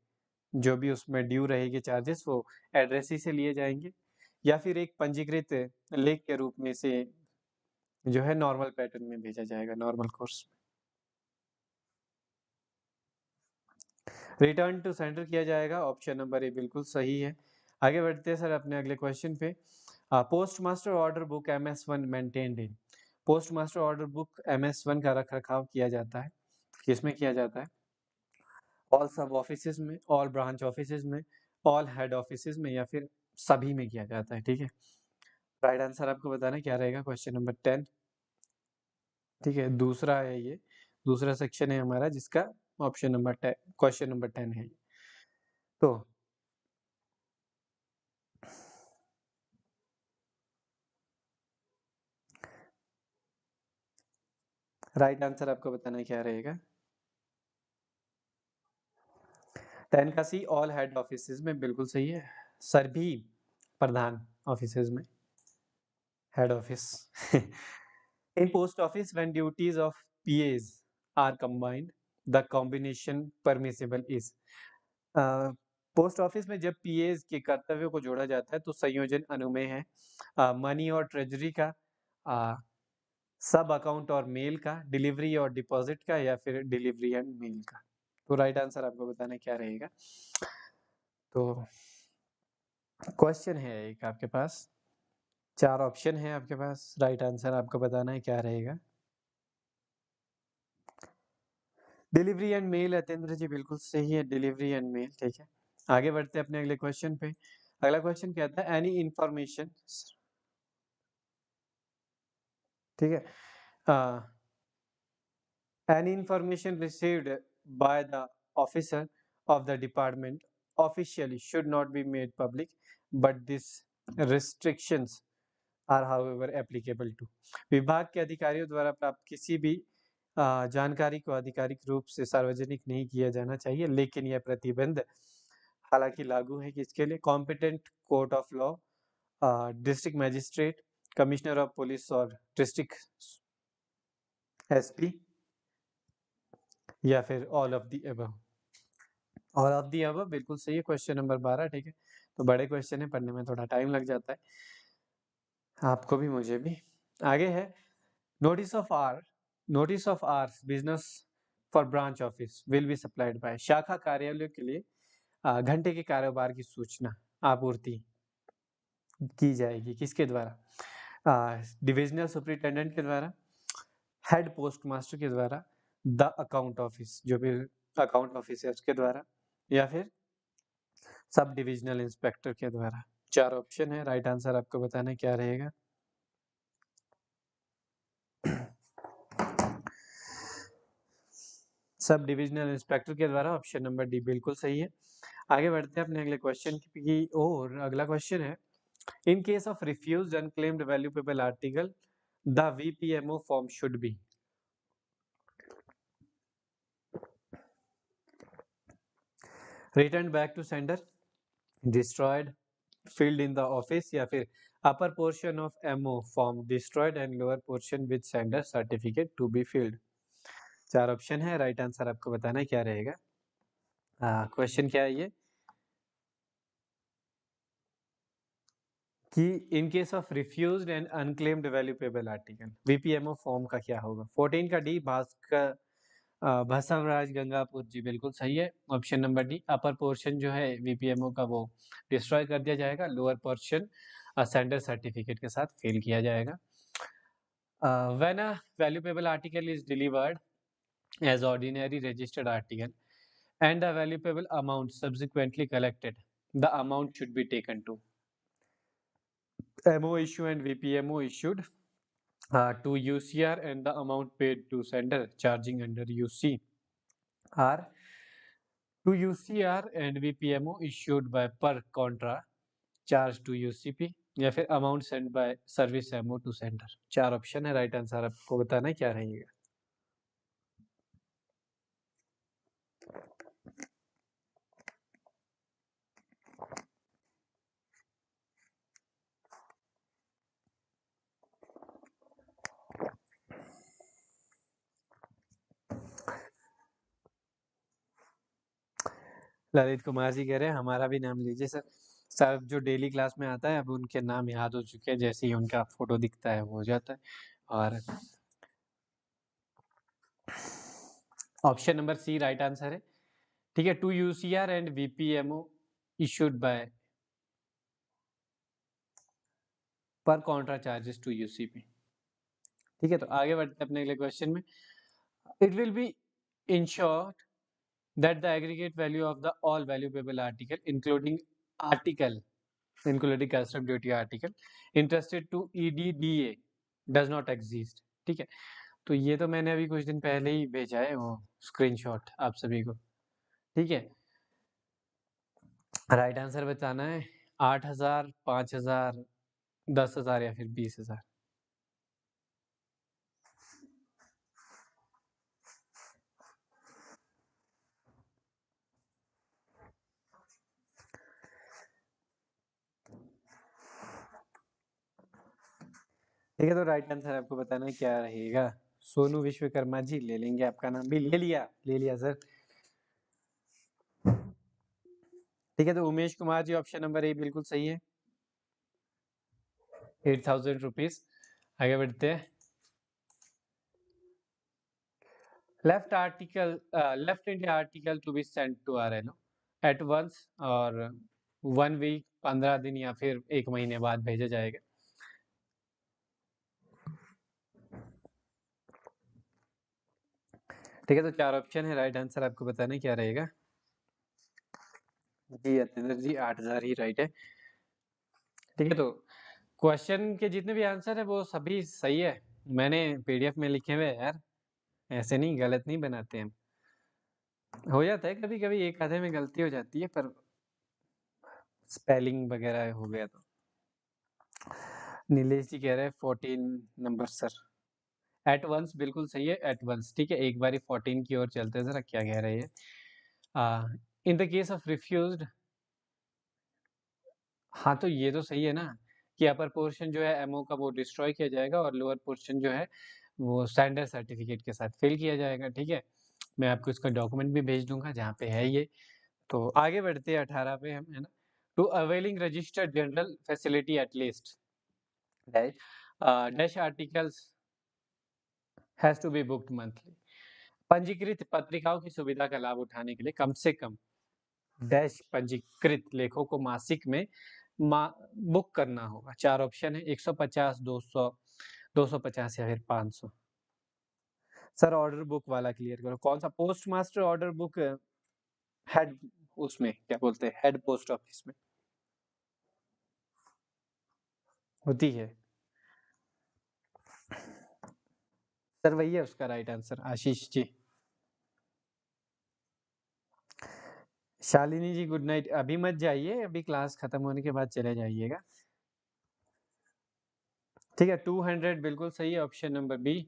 जो भी उसमें ड्यू रहेगी चार्जेस वो एड्रेस ही से लिए जाएंगे, या फिर एक पंजीकृत लेख के रूप में से जो है नॉर्मल पैटर्न में भेजा जाएगा normal course. Return to sender किया जाएगा, ऑप्शन नंबर ए बिल्कुल सही है। आगे बढ़ते हैं सर अपने अगले क्वेश्चन पे। Post master order book MS1 maintained इन। Post master order book MS1 का रख रखाव किया जाता है, किसमें किया जाता है? ऑल सब ऑफिसेज में, ऑल ब्रांच ऑफिसेज में, ऑल हेड ऑफिसेज में, या फिर सभी में किया जाता है। ठीक है, राइट आंसर आपको बताना क्या रहेगा, क्वेश्चन नंबर 10। ठीक है, दूसरा है ये, दूसरा सेक्शन है हमारा जिसका ऑप्शन नंबर 10, क्वेश्चन नंबर 10 है। तो राइट आंसर आपको बताना क्या रहेगा, 10 का सी, ऑल हेड ऑफिसेज में बिल्कुल सही है, सभी प्रधान ऑफिसेज में, head office. In post office, when duties of PAs are combined, the combination permissible is। Post office में जब PAs के कर्तव्यों को जोड़ा जाता है तो संयोजन अनुमेय है, मनी और ट्रेजरी का, सब अकाउंट और मेल का, डिलीवरी और डिपॉजिट का, या फिर डिलीवरी एंड मेल का। तो राइट आंसर आपको बताना क्या रहेगा। तो क्वेश्चन है एक आपके पास, 4 ऑप्शन है आपके पास, राइट आंसर आपको बताना है क्या रहेगा। डिलीवरी एंड मेल, अतेंद्र जी बिल्कुल सही है, डिलीवरी एंड मेल। ठीक है, आगे बढ़ते हैं अपने अगले क्वेश्चन पे। अगला क्वेश्चन कहता है एनी इंफॉर्मेशन, ठीक है, any information received by the officer of the department officially should not be made public, but this restrictions are however applicable to. विभाग के अधिकारियों द्वारा प्राप्त किसी भी जानकारी को आधिकारिक रूप से सार्वजनिक नहीं किया जाना चाहिए, लेकिन यह प्रतिबंध हालांकि लागू है किसके लिए? Competent court of law, district magistrate, commissioner of police और डिस्ट्रिक्ट SP, या फिर all of the above. All of the above बिल्कुल सही है, क्वेश्चन नंबर 12। ठीक है, तो बड़े क्वेश्चन है, पढ़ने में थोड़ा टाइम लग जाता है आपको भी मुझे भी। आगे है notice of hours business for branch office will be supplied by. शाखा कार्यालयों के लिए घंटे के कारोबार की सूचना आपूर्ति की जाएगी किसके द्वारा? डिविजनल सुपरिटेंडेंट के द्वारा, हेड पोस्ट मास्टर के द्वारा, द अकाउंट ऑफिस जो भी अकाउंट ऑफिस है उसके द्वारा, या फिर सब डिविजनल इंस्पेक्टर के द्वारा। 4 ऑप्शन है, राइट आंसर आपको बताना क्या रहेगा। सब डिविजनल इंस्पेक्टर के द्वारा, ऑप्शन नंबर डी बिल्कुल सही है। आगे बढ़ते हैं अपने अगले क्वेश्चन की ओर। अगला क्वेश्चन है in case of refused unclaimed valuable article the VPMO form should be. Return back to sender, destroyed, filled in the office, या फिर upper portion of MO form destroyed and lower portion with sender certificate to be filled। 4 option है, right answer आपको बताना है क्या रहेगा। Question क्या है ये कि इन case of refused and unclaimed valuable article VPMO form का क्या होगा। 14 का डी, भास्कर भसवराज गंगापुर जी बिल्कुल सही है, option number D. Upper portion जो है VPMO का वो डिस्ट्रॉय कर दिया जाएगा, लोअर पोर्शन सेंडर सर्टिफिकेट के साथ फिल किया जाएगा। When a valuable article is delivered as ordinary registered article and a valuable amount subsequently collected, the amount should be taken to MO issue and VPMO issued to UCR, and the amount paid to sender charging under UC are to UCR and VPMO issued by per contra charge to UCP, या फिर amount send by service MO to sender. 4 option है, right answer आपको बताना है क्या रहेगा। ललित कुमार जी कह रहे हैं हमारा भी नाम लीजिए सर। सर जो डेली क्लास में आता है अब उनके नाम याद हो चुके हैं, जैसे ही उनका फोटो दिखता है वो हो जाता है। और option number C right answer है। ठीक है, to UCR and VPMO issued by per contra charges to UCP. ठीक है, तो आगे बढ़ते हैं अपने अगले क्वेश्चन में। It will be insured that the aggregate value of the all valuable article including custom duty article interested to EDDA does not exist। ठीक है, तो ये तो मैंने अभी कुछ दिन पहले ही भेजा है वो स्क्रीनशॉट आप सभी को। ठीक है, राइट आंसर बताना है 8,000, 5,000, 10,000 या फिर 20,000। ठीक है, तो राइट आंसर आपको बताना है क्या रहेगा। सोनू विश्वकर्मा जी ले लेंगे, आपका नाम भी ले लिया सर। ठीक है, तो Umesh Kumar ji option number A बिल्कुल सही है, 8,000 रुपीज। आगे बढ़ते हैं। Left India article to be sent to RNO at once और 1 वीक 15 दिन या फिर 1 महीने बाद भेजा जाएगा। ठीक है, तो 4 ऑप्शन है, राइट आंसर आपको बताना है क्या रहेगा। जी अतेंद्र जी 8,000 ही राइट है। ठीक है, तो क्वेश्चन के जितने भी आंसर है वो सभी सही है, मैंने पीडीएफ में लिखे हुए हैं यार, ऐसे नहीं गलत नहीं बनाते हम। हो जाता है कभी कभी एक आधे में गलती हो जाती है, पर स्पेलिंग वगैरह हो गया तो। नीलेश जी कह रहे हैं 14 नंबर सर। एट वंस बिल्कुल सही है, एट वंस। ठीक है, एक बारी 14 की ओर चलते हैं, जरा क्या कह रहे हैं। In the case of refused, हाँ तो ये तो सही है ना कि अपर पोर्शन जो है एमओ का वो डिस्ट्रॉय किया जाएगा और लोअर पोर्शन जो है वो स्टैंडर्ड सर्टिफिकेट के साथ फिल किया जाएगा। ठीक है, मैं आपको इसका डॉक्यूमेंट भी भेज दूंगा जहाँ पे है ये। तो आगे बढ़ते हैं 18 पे हम, है ना। To availing registered journal facility at least dash articles has to be booked monthly. पंजीकृत पत्रिकाओं की सुविधा का लाभ उठाने के लिए कम से कम डैश पंजीकृत लेखों को मासिक में बुक करना होगा। 4 ऑप्शन है, 150, 200, 250 या फिर 500। सर ऑर्डर बुक वाला क्लियर करो, कौन सा post master order book head, उसमें क्या बोलते हैं हेड पोस्ट ऑफिस में होती है। सर वही है उसका राइट आंसर, आशीष जी। शालिनी जी गुड नाइट, अभी मत जाइए, अभी क्लास खत्म होने के बाद चले जाइएगा। ठीक है, 200 बिल्कुल सही है, ऑप्शन नंबर बी।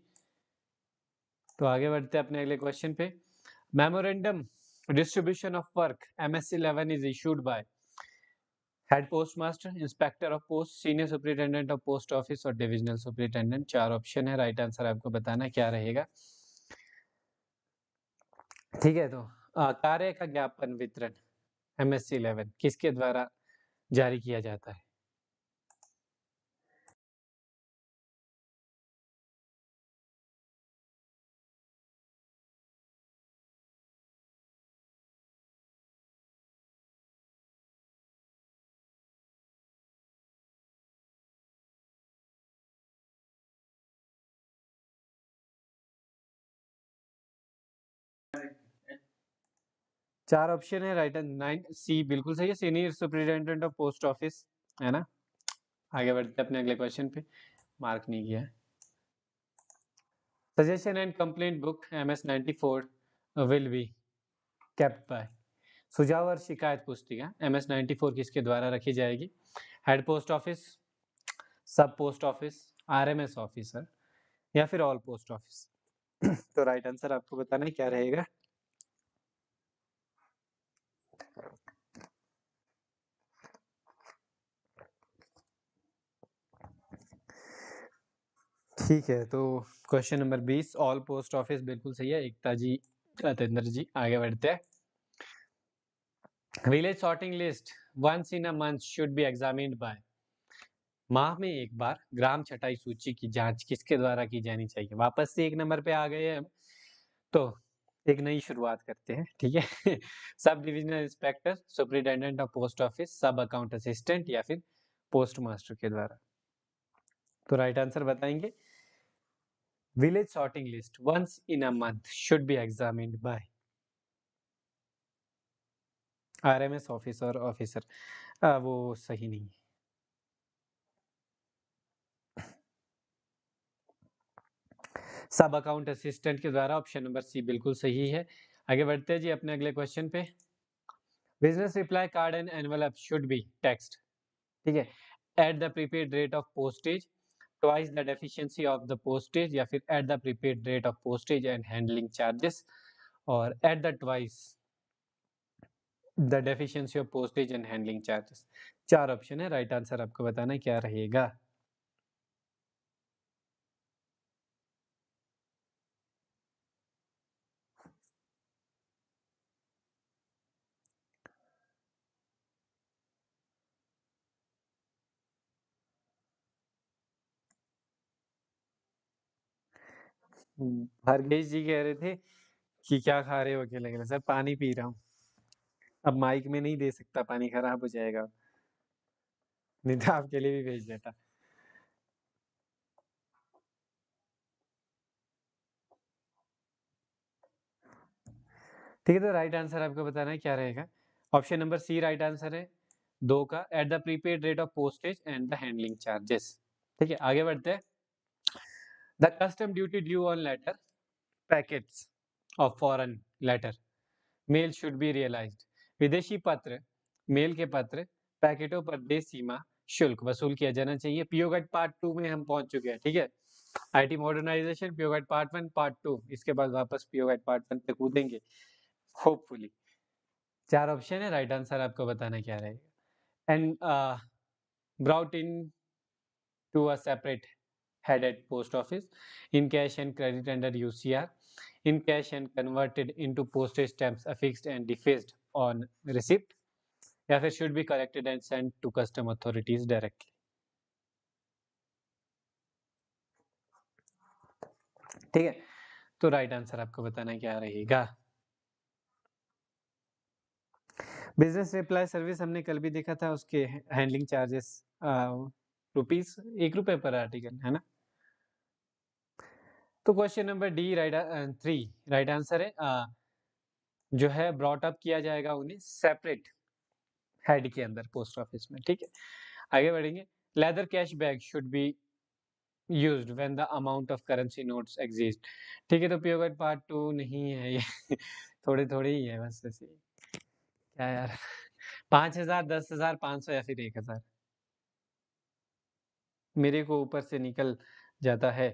तो आगे बढ़ते हैं अपने अगले क्वेश्चन पे। Memorandum distribution of work MS11 is issued by head post master, inspector of post, senior superintendent of post office और डिविजनल सुपरिटेंडेंट। 4 ऑप्शन है, राइट आंसर आपको बताना क्या रहेगा। ठीक है, तो कार्य का ज्ञापन वितरण MS11 किसके द्वारा जारी किया जाता है। चार ऑप्शन है, राइट आंसर 9C बिल्कुल सही है, senior superintendent of post office, है ना। आगे बढ़ते हैं अपने अगले क्वेश्चन पे, मार्क नहीं किया। Suggestion and complaint book MS94 will be kept bye, सुझाव और शिकायत पुस्तिका MS94 किसके द्वारा रखी जाएगी। हेड पोस्ट ऑफिस, सब पोस्ट ऑफिस, RMS ऑफिसर या फिर ऑल पोस्ट ऑफिस। तो राइट आंसर आपको बताना है क्या रहेगा। ठीक है, तो question number 20 all post office बिल्कुल सही है, एकता जी, अतेंद्र जी। आगे बढ़ते हैं। Village sorting list once in a month should be examined by. माह में एक बार ग्राम छटाई सूची की जांच किसके द्वारा की जानी चाहिए? वापस से 1 नंबर पे आ गए हम, तो एक नई शुरुआत करते हैं, ठीक है? Sub divisional inspector, superintendent of post office, sub account assistant या फिर पोस्ट मास्टर के द्वारा। तो राइट आंसर बताएंगे, village sorting list once in a month should be examined by RMS officer officer. वो सही नहीं है। सब अकाउंट असिस्टेंट के द्वारा, ऑप्शन नंबर सी बिल्कुल सही है। आगे बढ़ते हैं जी अपने अगले क्वेश्चन पे। Business reply card and envelope should be taxed, ठीक है, at the prepaid rate of postage, twice the deficiency of the postage, या फिर at the prepaid rate of postage and handling charges, और at the twice the deficiency of postage and handling charges. 4 option है, right answer आपको बताना है क्या रहेगा। हरगेश जी कह रहे थे कि क्या खा रहे हो अकेले अकेले? सर पानी पी रहा हूँ। अब माइक में नहीं दे सकता, पानी खराब हो जाएगा, नहीं तो आपके लिए भी भेज देता। ठीक है, तो राइट आंसर आपको बताना है क्या रहेगा। Option number C right answer है 2 का, at the prepaid rate of postage and the handling charges. ठीक है, आगे बढ़ते हैं। The custom duty due on letter packets of foreign letter mail should be realised. विदेशी पत्र मेल के पत्र पैकेटों पर देश सीमा शुल्क वसूल किया जाना चाहिए। पीओगेट पार्ट 2 में हम पहुंच चुके हैं, ठीक है। आईटी मॉडर्नाइजेशन पीओगेट पार्ट 1 पार्ट 2, इसके बाद वापस पीओगेट पार्ट 1 पे कूदेंगे होपफुली। 4 ऑप्शन है, राइट आंसर आपको बताना क्या रहेगा। And brought in to a separate headed post office, in cash and credit under UCR, in cash and converted into postage stamps affixed and defaced on receipt, या फिर should be collected and sent to custom authorities directly। ठीक है, तो right answer आपको बताना क्या रहेगा। Business reply service हमने कल भी देखा था, उसके हैंडलिंग चार्जेस रुपीस 1 रुपए पर आर्टिकल है ना। तो question number D right 3 right answer है। जो है ब्रॉट अप किया जाएगा उन्हें सेपरेट हेड के अंदर पोस्ट ऑफिस में, ठीक है। आगे बढ़ेंगे। Leather cash bag should be used when the amount of currency notes exist. ठीक है, तो पीओगेट पार्ट 2 नहीं है ये थोड़े थोड़े ही है बस ऐसे। क्या यार 5000, 10,000, 500 या फिर 1000? मेरे को ऊपर से निकल जाता है।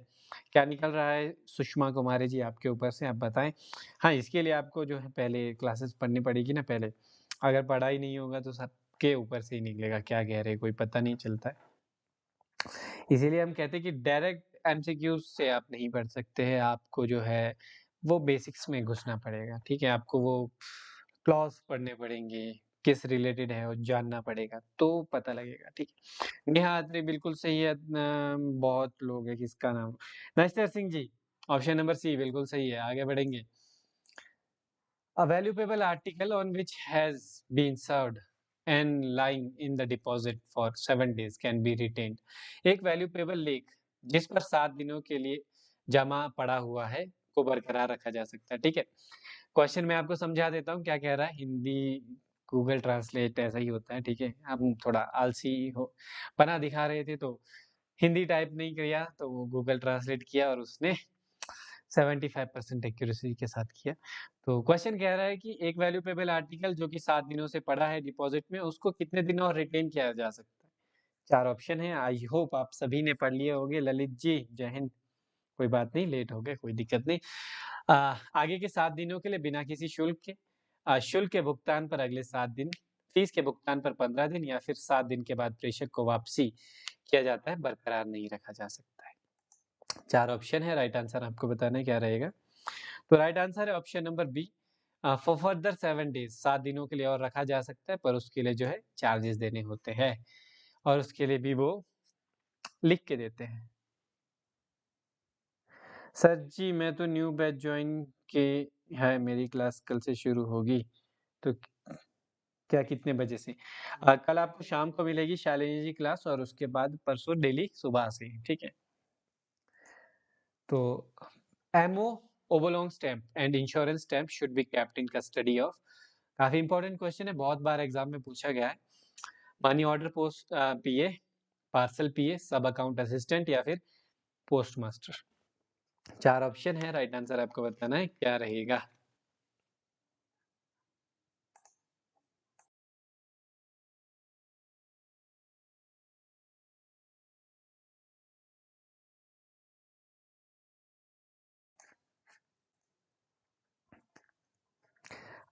क्या निकल रहा है सुषमा कुमारी जी आपके ऊपर से, आप बताएं। हाँ, इसके लिए आपको जो है पहले क्लासेस पढ़नी पड़ेगी ना पहले। अगर पढ़ा ही नहीं होगा तो सबके ऊपर से ही निकलेगा, क्या कह रहे हैं, कोई पता नहीं चलता है। इसीलिए हम कहते हैं कि डायरेक्ट एमसीक्यू से आप नहीं पढ़ सकते हैं, आपको जो है वो बेसिक्स में घुसना पड़ेगा, ठीक है। आपको वो क्लॉज पढ़ने पड़ेंगे, किस रिलेटेड है वो जानना पड़ेगा, तो पता लगेगा, ठीक है। नेहा अत्री बिल्कुल सही है। बहुत लोग है, किसका नाम, नश्तर Singh ji, option number C बिल्कुल सही है। आगे बढ़ेंगे। A valuable article on which has been served and lying in the deposit for 7 days can be retained। एक वैल्यूएबल लेख जिस पर 7 दिनों के लिए जमा पड़ा हुआ है को बरकरार रखा जा सकता है, ठीक है। क्वेश्चन मैं आपको समझा देता हूँ क्या कह रहा है। हिंदी गूगल ट्रांसलेट ऐसा ही होता है, ठीक है। हम थोड़ा आलसी हो बना दिखा रहे थे, तो हिंदी टाइप नहीं किया तो वो गूगल ट्रांसलेट किया और उसने 75% एक्यूरेसी के साथ किया। तो क्वेश्चन कह रहा है कि एक वैल्यूएबल आर्टिकल जो कि 7 दिनों से पड़ा है डिपॉजिट में, उसको कितने दिनों और रिटेन किया जा सकता है। 4 ऑप्शन है। आई होप आप सभी ने पढ़ लिए होंगे। ललित जी जय हिंद। कोई बात नहीं, लेट हो गए, कोई दिक्कत नहीं। आगे के 7 दिनों के लिए बिना किसी शुल्क के, शुल्क के भुगतान पर अगले 7 दिन, फीस के भुगतान पर 15 दिन, या फिर 7 दिन के बाद प्रेषक को वापसी किया जाता है, बरकरार नहीं रखा जा सकता है। 4 ऑप्शन है, राइट आंसर आपको बताना है क्या रहेगा। तो राइट आंसर है option number B, for further 7 days, 7 दिनों के लिए और रखा जा सकता है, पर उसके लिए जो है चार्जेस देने होते हैं और उसके लिए भी वो लिख के देते हैं। सर जी मैं तो न्यू बैच ज्वाइन के है, मेरी क्लास कल से शुरू होगी, तो क्या कितने बजे से? कल आपको शाम को मिलेगी शालिनी जी क्लास और उसके बाद परसों डेली सुबह से, ठीक है? तो MO oblong stamp and insurance stamp should be kept in custody of, काफी इंपॉर्टेंट क्वेश्चन है, बहुत बार एग्जाम में पूछा गया है। Money order post PA, parcel PA, sub account assistant या फिर पोस्ट मास्टर। 4 ऑप्शन है, राइट आंसर आपको बताना है क्या रहेगा।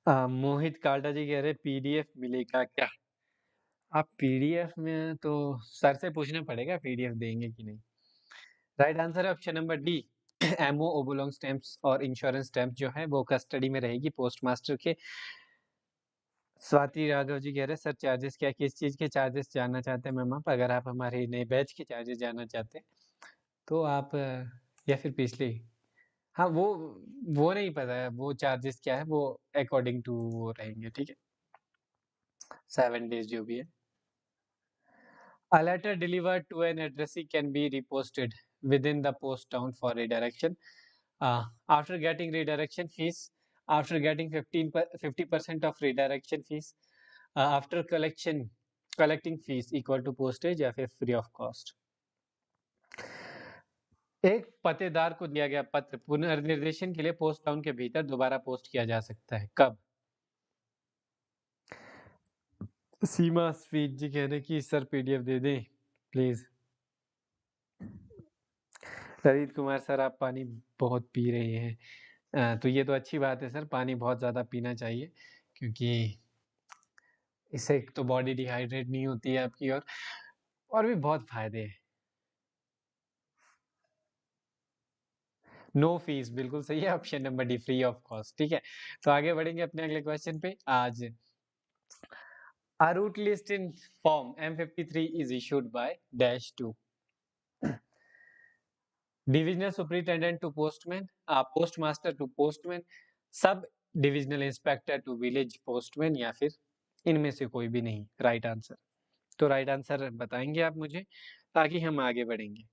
मोहित काल्टा जी कह रहे पीडीएफ मिलेगा क्या? आप पीडीएफ में तो सर से पूछना पड़ेगा पीडीएफ देंगे कि नहीं। राइट आंसर है option number D, MO oblong stamps और इंश्योरेंस स्टैम्प जो है वो कस्टडी में रहेगी पोस्ट मास्टर के। स्वाति राघव जी कह रहे सर चार्जेस क्या, किस चीज के चार्जेस जानना चाहते हैं मैम आप? अगर आप हमारे नए बैच के चार्जेस जानना चाहते हैं तो आप या फिर पिछले, हाँ वो नहीं पता है वो चार्जेस क्या है, वो अकॉर्डिंग टू वो रहेंगे, ठीक है, 7 डेज जो भी है। A letter delivered to an addressee can be reposted within the post town for redirection. After getting redirection fees, after getting 50% of redirection fees, after collecting fees equal to postage या फिर free of cost. एक पतेदार को दिया गया पत्र पुनर्निर्देशन के लिए post town के भीतर दोबारा पोस्ट किया जा सकता है, कब? सीमा स्वीट जी कह रहे कि सर पीडीएफ दे दें प्लीज। ललित कुमार सर आप पानी बहुत पी रहे हैं, तो ये तो अच्छी बात है सर, पानी बहुत ज़्यादा पीना चाहिए क्योंकि इससे एक तो बॉडी डिहाइड्रेट नहीं होती है आपकी और भी बहुत फायदे हैं। नो फीस बिल्कुल सही है, option number D free of cost, ठीक है। तो आगे बढ़ेंगे अपने अगले क्वेश्चन पे। आज A route list in form M53 is issued by dash 2 divisional superintendent to postman, postmaster to postman, sub divisional inspector to village postman या फिर इनमें से कोई भी नहीं, राइट आंसर। तो राइट आंसर बताएंगे आप मुझे ताकि हम आगे बढ़ेंगे।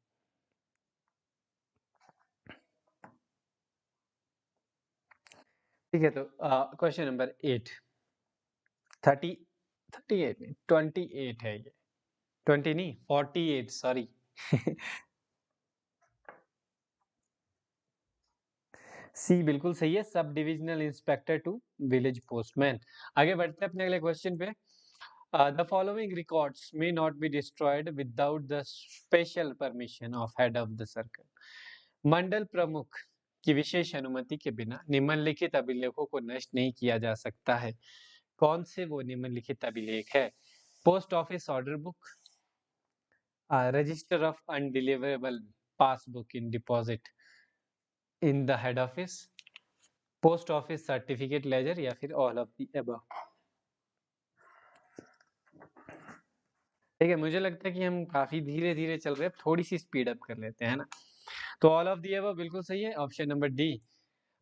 ठीक है, तो क्वेश्चन नंबर 8 38 नहीं 28 है ये, 20 नहीं 48 सॉरी। सी बिल्कुल सही है, sub divisional inspector to village postman. आगे बढ़ते हैं अपने अगले क्वेश्चन पे। The following records may not be destroyed without the special permission of head of the circle. मंडल प्रमुख की विशेष अनुमति के बिना निम्नलिखित अभिलेखों को नष्ट नहीं किया जा सकता है। कौन से वो निम्नलिखित अभिलेख है? Post office order book, register of undeliverable passbook in deposit in the head office, post office certificate ledger या फिर ऑल ऑफ द अबव। ठीक है, मुझे लगता है कि हम काफी धीरे धीरे चल रहे हैं, थोड़ी सी स्पीड अप कर लेते हैं ना। तो ऑल ऑफ द अबव बिल्कुल सही है, ऑप्शन नंबर डी।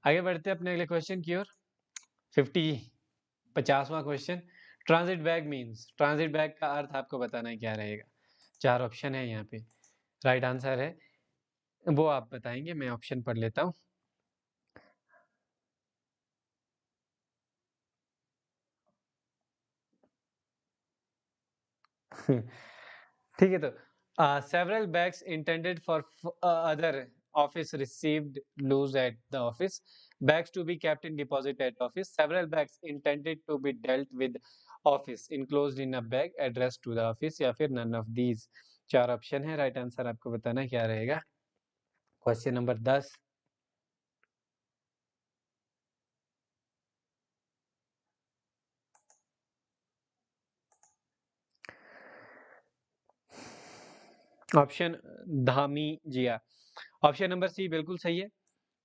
आगे बढ़ते हैं अपने अगले क्वेश्चन की ओर। 50वां question, transit bag means, transit bag का अर्थ आपको बताना है क्या रहेगा। 4 ऑप्शन है यहाँ पे, राइट आंसर है वो आप बताएंगे, मैं ऑप्शन पढ़ लेता हूँ। ठीक है, तो several bags intended for other office received lose at the office, bags to be kept in deposit at office, several bags intended to be dealt with office enclosed in a bag addressed to the office या फिर none of these। 4 option है, right answer आपको बताना है क्या रहेगा। Question number 10, option Dhami जिया, option number C बिल्कुल सही है।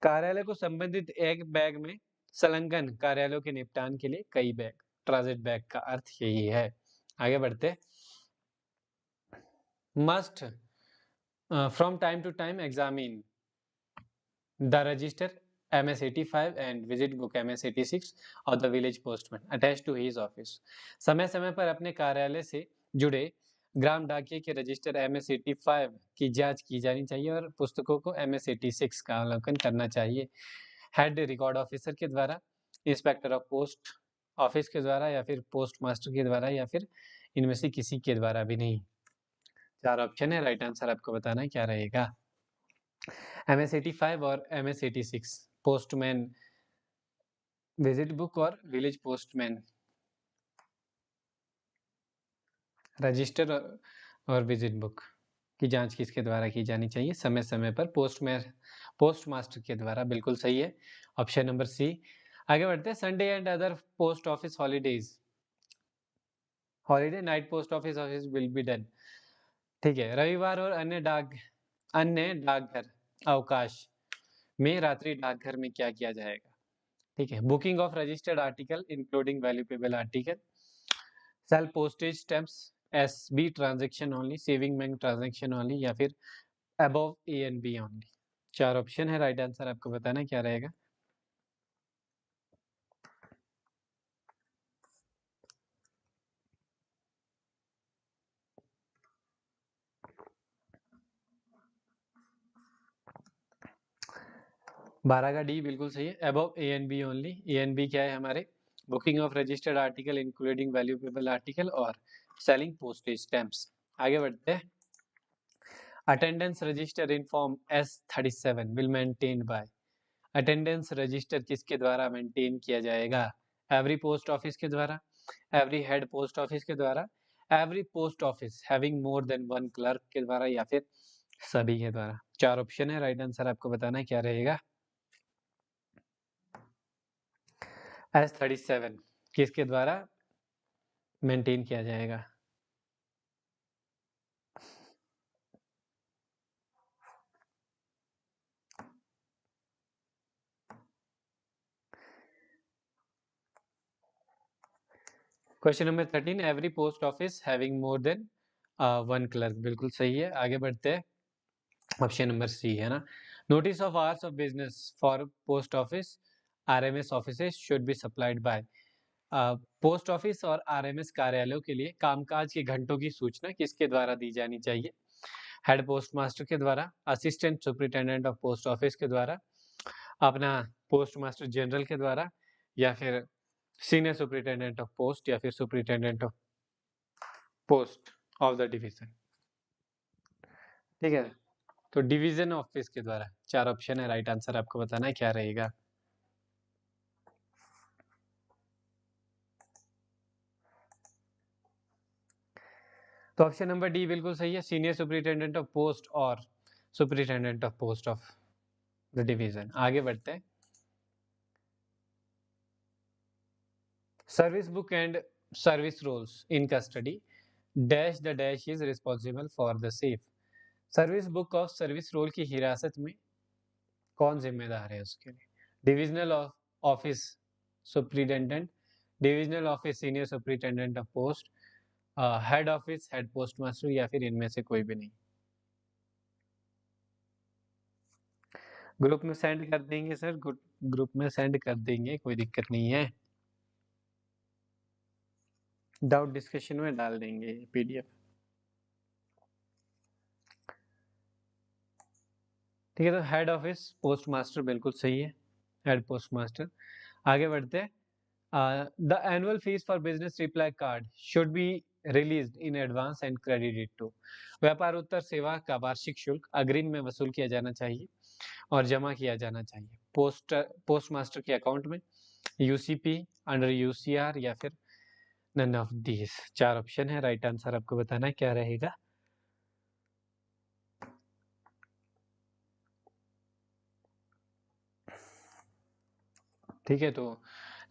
कार्यालय को संबंधित एक बैग में संलग्न कार्यालयों के निपटान के लिए कई बैग, ट्रांजिट बैग का अर्थ यही है। आगे बढ़ते। Must from time to time examine the register MS-85 and visit book MS-86 of the village postman attached to his office। समय समय पर अपने कार्यालय से जुड़े ग्राम डाकिये के रजिस्टर MS-85 की जांच की जानी चाहिए और पुस्तकों को MS-86 का अवलोकन करना चाहिए। हेड रिकॉर्ड ऑफिसर के द्वारा, इंस्पेक्टर ऑफ पोस्ट ऑफिस के द्वारा, या फिर पोस्ट मास्टर के द्वारा, या फिर इनमें से किसी के द्वारा भी नहीं। 4 ऑप्शन है, राइट आंसर आपको बताना है क्या रहेगा। MS-85 और MS-86, पोस्टमैन विजिट बुक और विलेज पोस्टमैन रजिस्टर और विजिट बुक की जांच किसके द्वारा की जानी चाहिए? समय समय पर पोस्ट मास्टर के द्वारा। बिल्कुल सही है, ऑप्शन नंबर सी। आगे बढ़ते हैं। Sunday and other post office holidays, holiday night post office will be done. ठीक है, रविवार और अन्य डाकघर अवकाश में रात्रि डाकघर में क्या किया जाएगा? ठीक है, booking of registered article including valuable article, sale postage stamps, SB transaction only, saving bank transaction only, या फिर above A and B only. 4 option है, राइट आंसर आपको बताना क्या रहेगा। बारह का डी बिल्कुल सही है, above A and B only. A and B क्या है हमारे? Booking of registered article including valuable article और सेलिंग पोस्टेज स्टैम्प्स। आगे बढ़ते हैं। Attendance register in form S37 will maintain by, attendance register किसके द्वारा मेंटेन किया जाएगा? एवरी पोस्ट ऑफिस के द्वारा, एवरी हेड पोस्ट ऑफिस के द्वारा, every post office having more than one clerk के द्वारा, या फिर सभी के द्वारा। 4 ऑप्शन है, राइट आंसर आपको बताना है क्या रहेगा। S37 किसके द्वारा मेंटेन किया जाएगा? Question number 13, every post office having more than one clerk, बिल्कुल सही है। आगे बढ़ते हैं, ऑप्शन नंबर सी है ना। Notice of hours of business for post office RMS offices should be supplied by, post office और RMS कार्यालयों के लिए कामकाज के घंटों की सूचना किसके द्वारा दी जानी चाहिए? हेड पोस्ट मास्टर के द्वारा, assistant superintendent of post office के द्वारा, अपना पोस्ट मास्टर जनरल के द्वारा, या फिर सीनियर सुपरिटेंडेंट ऑफ पोस्ट, या फिर superintendent of post of the division. ठीक है, तो डिवीजन ऑफिस के द्वारा। 4 ऑप्शन है, राइट आंसर आपको बताना है क्या रहेगा। तो ऑप्शन नंबर डी बिल्कुल सही है, सीनियर सुपरिटेंडेंट ऑफ पोस्ट और superintendent of post of the division. आगे बढ़ते हैं। Service book and service rolls in custody dash the dash is responsible for the safe, service book of service roll की हिरासत में कौन जिम्मेदार है उसके लिए? Divisional office superintendent, divisional office senior superintendent of post, head office head post master, या फिर इनमें से कोई भी नहीं। ग्रुप में सेंड कर देंगे सर, ग्रुप में सेंड कर देंगे, कोई दिक्कत नहीं है। डाउट डिस्कशन में डाल देंगे PDF। ठीक है, तो हेड ऑफिस पोस्ट मास्टर बिल्कुल सही है, हेड पोस्ट मास्टर। आगे बढ़ते हैं। The annual fees for business reply card should be released in advance and credited to, व्यापार उत्तर सेवा का वार्षिक शुल्क अग्रिम में वसूल किया जाना चाहिए और जमा किया जाना चाहिए पोस्ट मास्टर के अकाउंट में, UCP, अंडर UCR, या फिर नन ऑफ दीज। 4 ऑप्शन है, राइट आंसर आपको बताना है क्या रहेगा। ठीक है, तो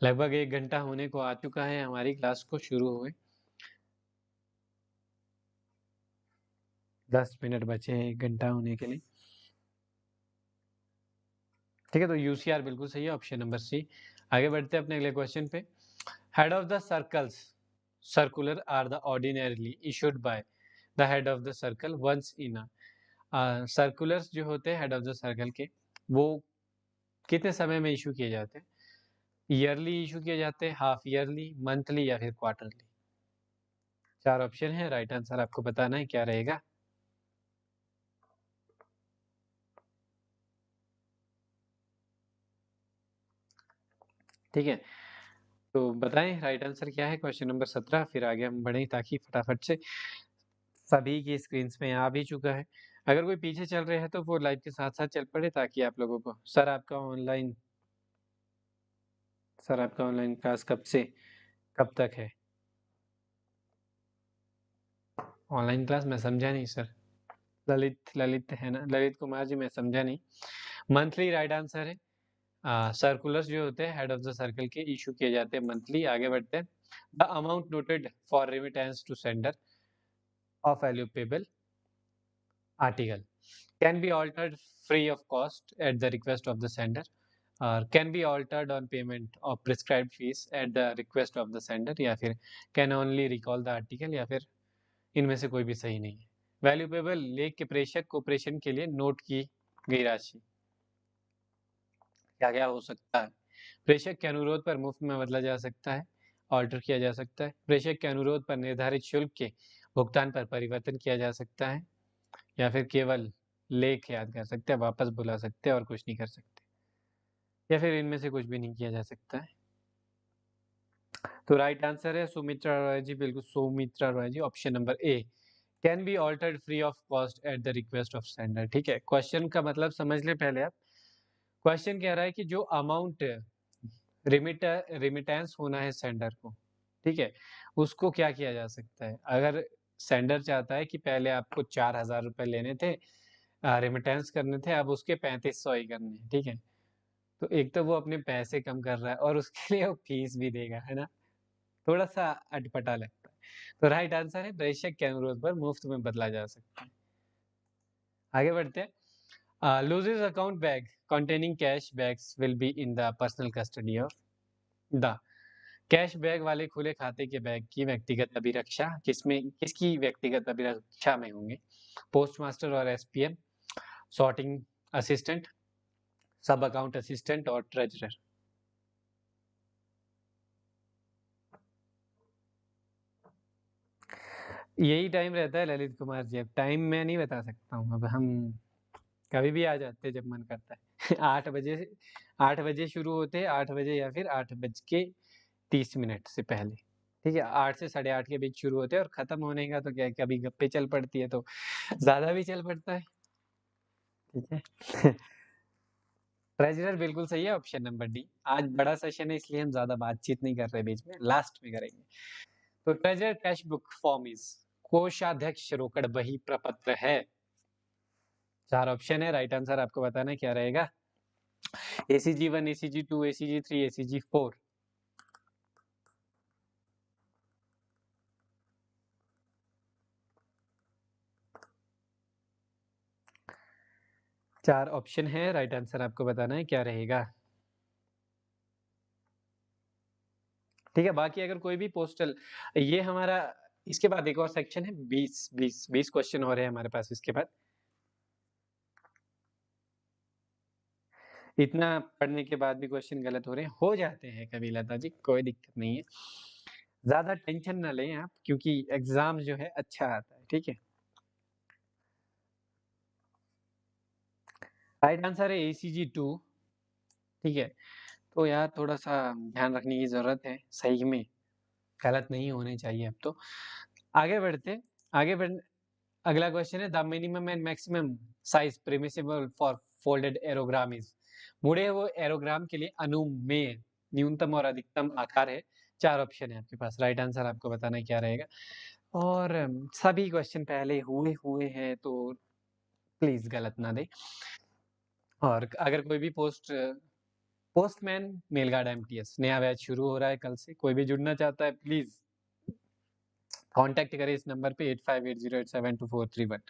लगभग 1 घंटा होने को आ चुका है हमारी क्लास को शुरू हुए, 10 मिनट बचे हैं 1 घंटा होने के लिए। ठीक है, तो UCR बिल्कुल सही है, ऑप्शन नंबर सी। आगे बढ़ते हैं अपने अगले क्वेश्चन पे। Head of the circles circular are the ordinarily issued by the head of the circle once in a circulars जो होते हैं हेड ऑफ द सर्कल के, वो कितने समय में इशू किए जाते हैं? ईयरली इशू किए जाते हैं, हाफ ईयरली, मंथली या फिर क्वार्टरली? 4 ऑप्शन है, राइट आंसर आपको बताना है क्या रहेगा। ठीक है, तो बताएं राइट आंसर क्या है क्वेश्चन नंबर 17, फिर आगे हम बढ़ें ताकि फटाफट से सभी की स्क्रीन में आ भी चुका है। अगर कोई पीछे चल रहे हैं तो वो लाइव के साथ साथ चल पड़े ताकि आप लोगों को सर आपका ऑनलाइन क्लास कब से कब तक है? ऑनलाइन क्लास मैं समझा नहीं सर। ललित है ना, ललित कुमार जी, मैं समझा नहीं। मंथली राइट आंसर है। सर्कुलर्स जो होते हैं हेड ऑफ द सर्कल के इशू किए जाते हैं मंथली। आगे बढ़ते हैं। The amount noted for remittance to sender of valuable article can be altered free of cost at the request of the sender, or can be altered on payment of prescribed fees at the request of the sender, या फिर can only recall the article, या फिर इनमें से कोई भी सही नहीं है। वैल्यूएबल लेख के प्रेषक को प्रेषण के लिए नोट की गई राशि क्या क्या हो सकता है? प्रेषक के अनुरोध पर मुफ्त में बदला जा सकता है, ऑल्टर किया जा सकता है। प्रेषक के अनुरोध पर निर्धारित शुल्क के भुगतान पर परिवर्तन किया जा सकता है, या फिर केवल लेख याद कर सकते हैं, वापस बुला सकते हैं और कुछ नहीं कर सकते, या फिर इनमें से कुछ भी नहीं किया जा सकता है। तो राइट आंसर है सुमित्रा रॉय जी, बिल्कुल Sumitra Roy ji, option number A, can be altered free of cost at the request of sender. ठीक है, क्वेश्चन का मतलब समझ ले पहले आप। क्वेश्चन कह रहा है कि जो अमाउंट रिमिटेंस होना है सेंडर को, ठीक है, उसको क्या किया जा सकता है? अगर सेंडर चाहता है कि पहले आपको 4,000 रुपए लेने थे, रेमिटेंस करने थे, अब उसके 3500 ही करने हैं, ठीक है, तो एक तो वो अपने पैसे कम कर रहा है और उसके लिए वो फीस भी देगा, है ना? थोड़ा सा अटपटा लगता है। तो राइट आंसर है प्रेषक के अनुरोध पर मुफ्त में बदला जा सकता है। आगे बढ़ते हैं। Loses account bag containing cash bags will be in the personal custody of the cash bag वाले खुले खाते के बैग की व्यक्तिगत अभिरक्षा किसकी व्यक्तिगत अभिरक्षा में होंगे? पोस्ट मास्टर और एसपीएम, सॉर्टिंग असिस्टेंट, सब अकाउंट असिस्टेंट और ट्रेजरर। यही टाइम रहता है ललित कुमार जी, अब टाइम मैं नहीं बता सकता हूँ, अब हम कभी भी आ जाते हैं जब मन करता है। 8 बजे शुरू होते हैं, 8 बजे या फिर 8:30 से पहले, ठीक है, 8 से 8:30 के बीच शुरू होते हैं, और खत्म होने का तो क्या है, कभी गप्पे चल पड़ती है तो ज्यादा भी चल पड़ता है, ठीक है। ट्रेजरर बिल्कुल सही है, ऑप्शन नंबर डी। आज बड़ा सेशन है इसलिए हम ज्यादा बातचीत नहीं कर रहे, बीच में लास्ट में करेंगे। तो treasurer cash book form is कोषाध्यक्ष रोकड़ बही प्रपत्र है। 4 ऑप्शन है, राइट आंसर आपको बताना है क्या रहेगा। ACG1, ACG2, ACG3, ACG4। चार ऑप्शन है, राइट आंसर आपको बताना है क्या रहेगा। ठीक है, बाकी अगर कोई भी पोस्टल, ये हमारा इसके बाद एक और सेक्शन है, 20 क्वेश्चन हो रहे हैं हमारे पास इसके बाद। इतना पढ़ने के बाद भी क्वेश्चन गलत हो रहे हैं, हो जाते हैं कभी लता जी, कोई दिक्कत नहीं है, ज्यादा टेंशन ना लें आप, क्योंकि एग्जाम जो है अच्छा आता है, ठीक है। राइट आंसर है ACG2, ठीक है। तो यार थोड़ा सा ध्यान रखने की जरूरत है, सही में गलत नहीं होने चाहिए अब तो। आगे बढ़ते, आगे बढ़ अगला क्वेश्चन है, the minimum and maximum size permissible for folded aerogram is. मुड़े हुए एरोग्राम के लिए अनुमेय न्यूनतम और अधिकतम आकार है। 4 ऑप्शन है आपके पास, राइट आंसर आपको बताना है क्या रहेगा। और सभी क्वेश्चन पहले हुए हुए हैं तो प्लीज गलत ना दे। और अगर कोई भी पोस्टमैन मेलगार्ड MTS नया बैच शुरू हो रहा है कल से, कोई भी जुड़ना चाहता है प्लीज कांटेक्ट करें इस नंबर पे 8580872431।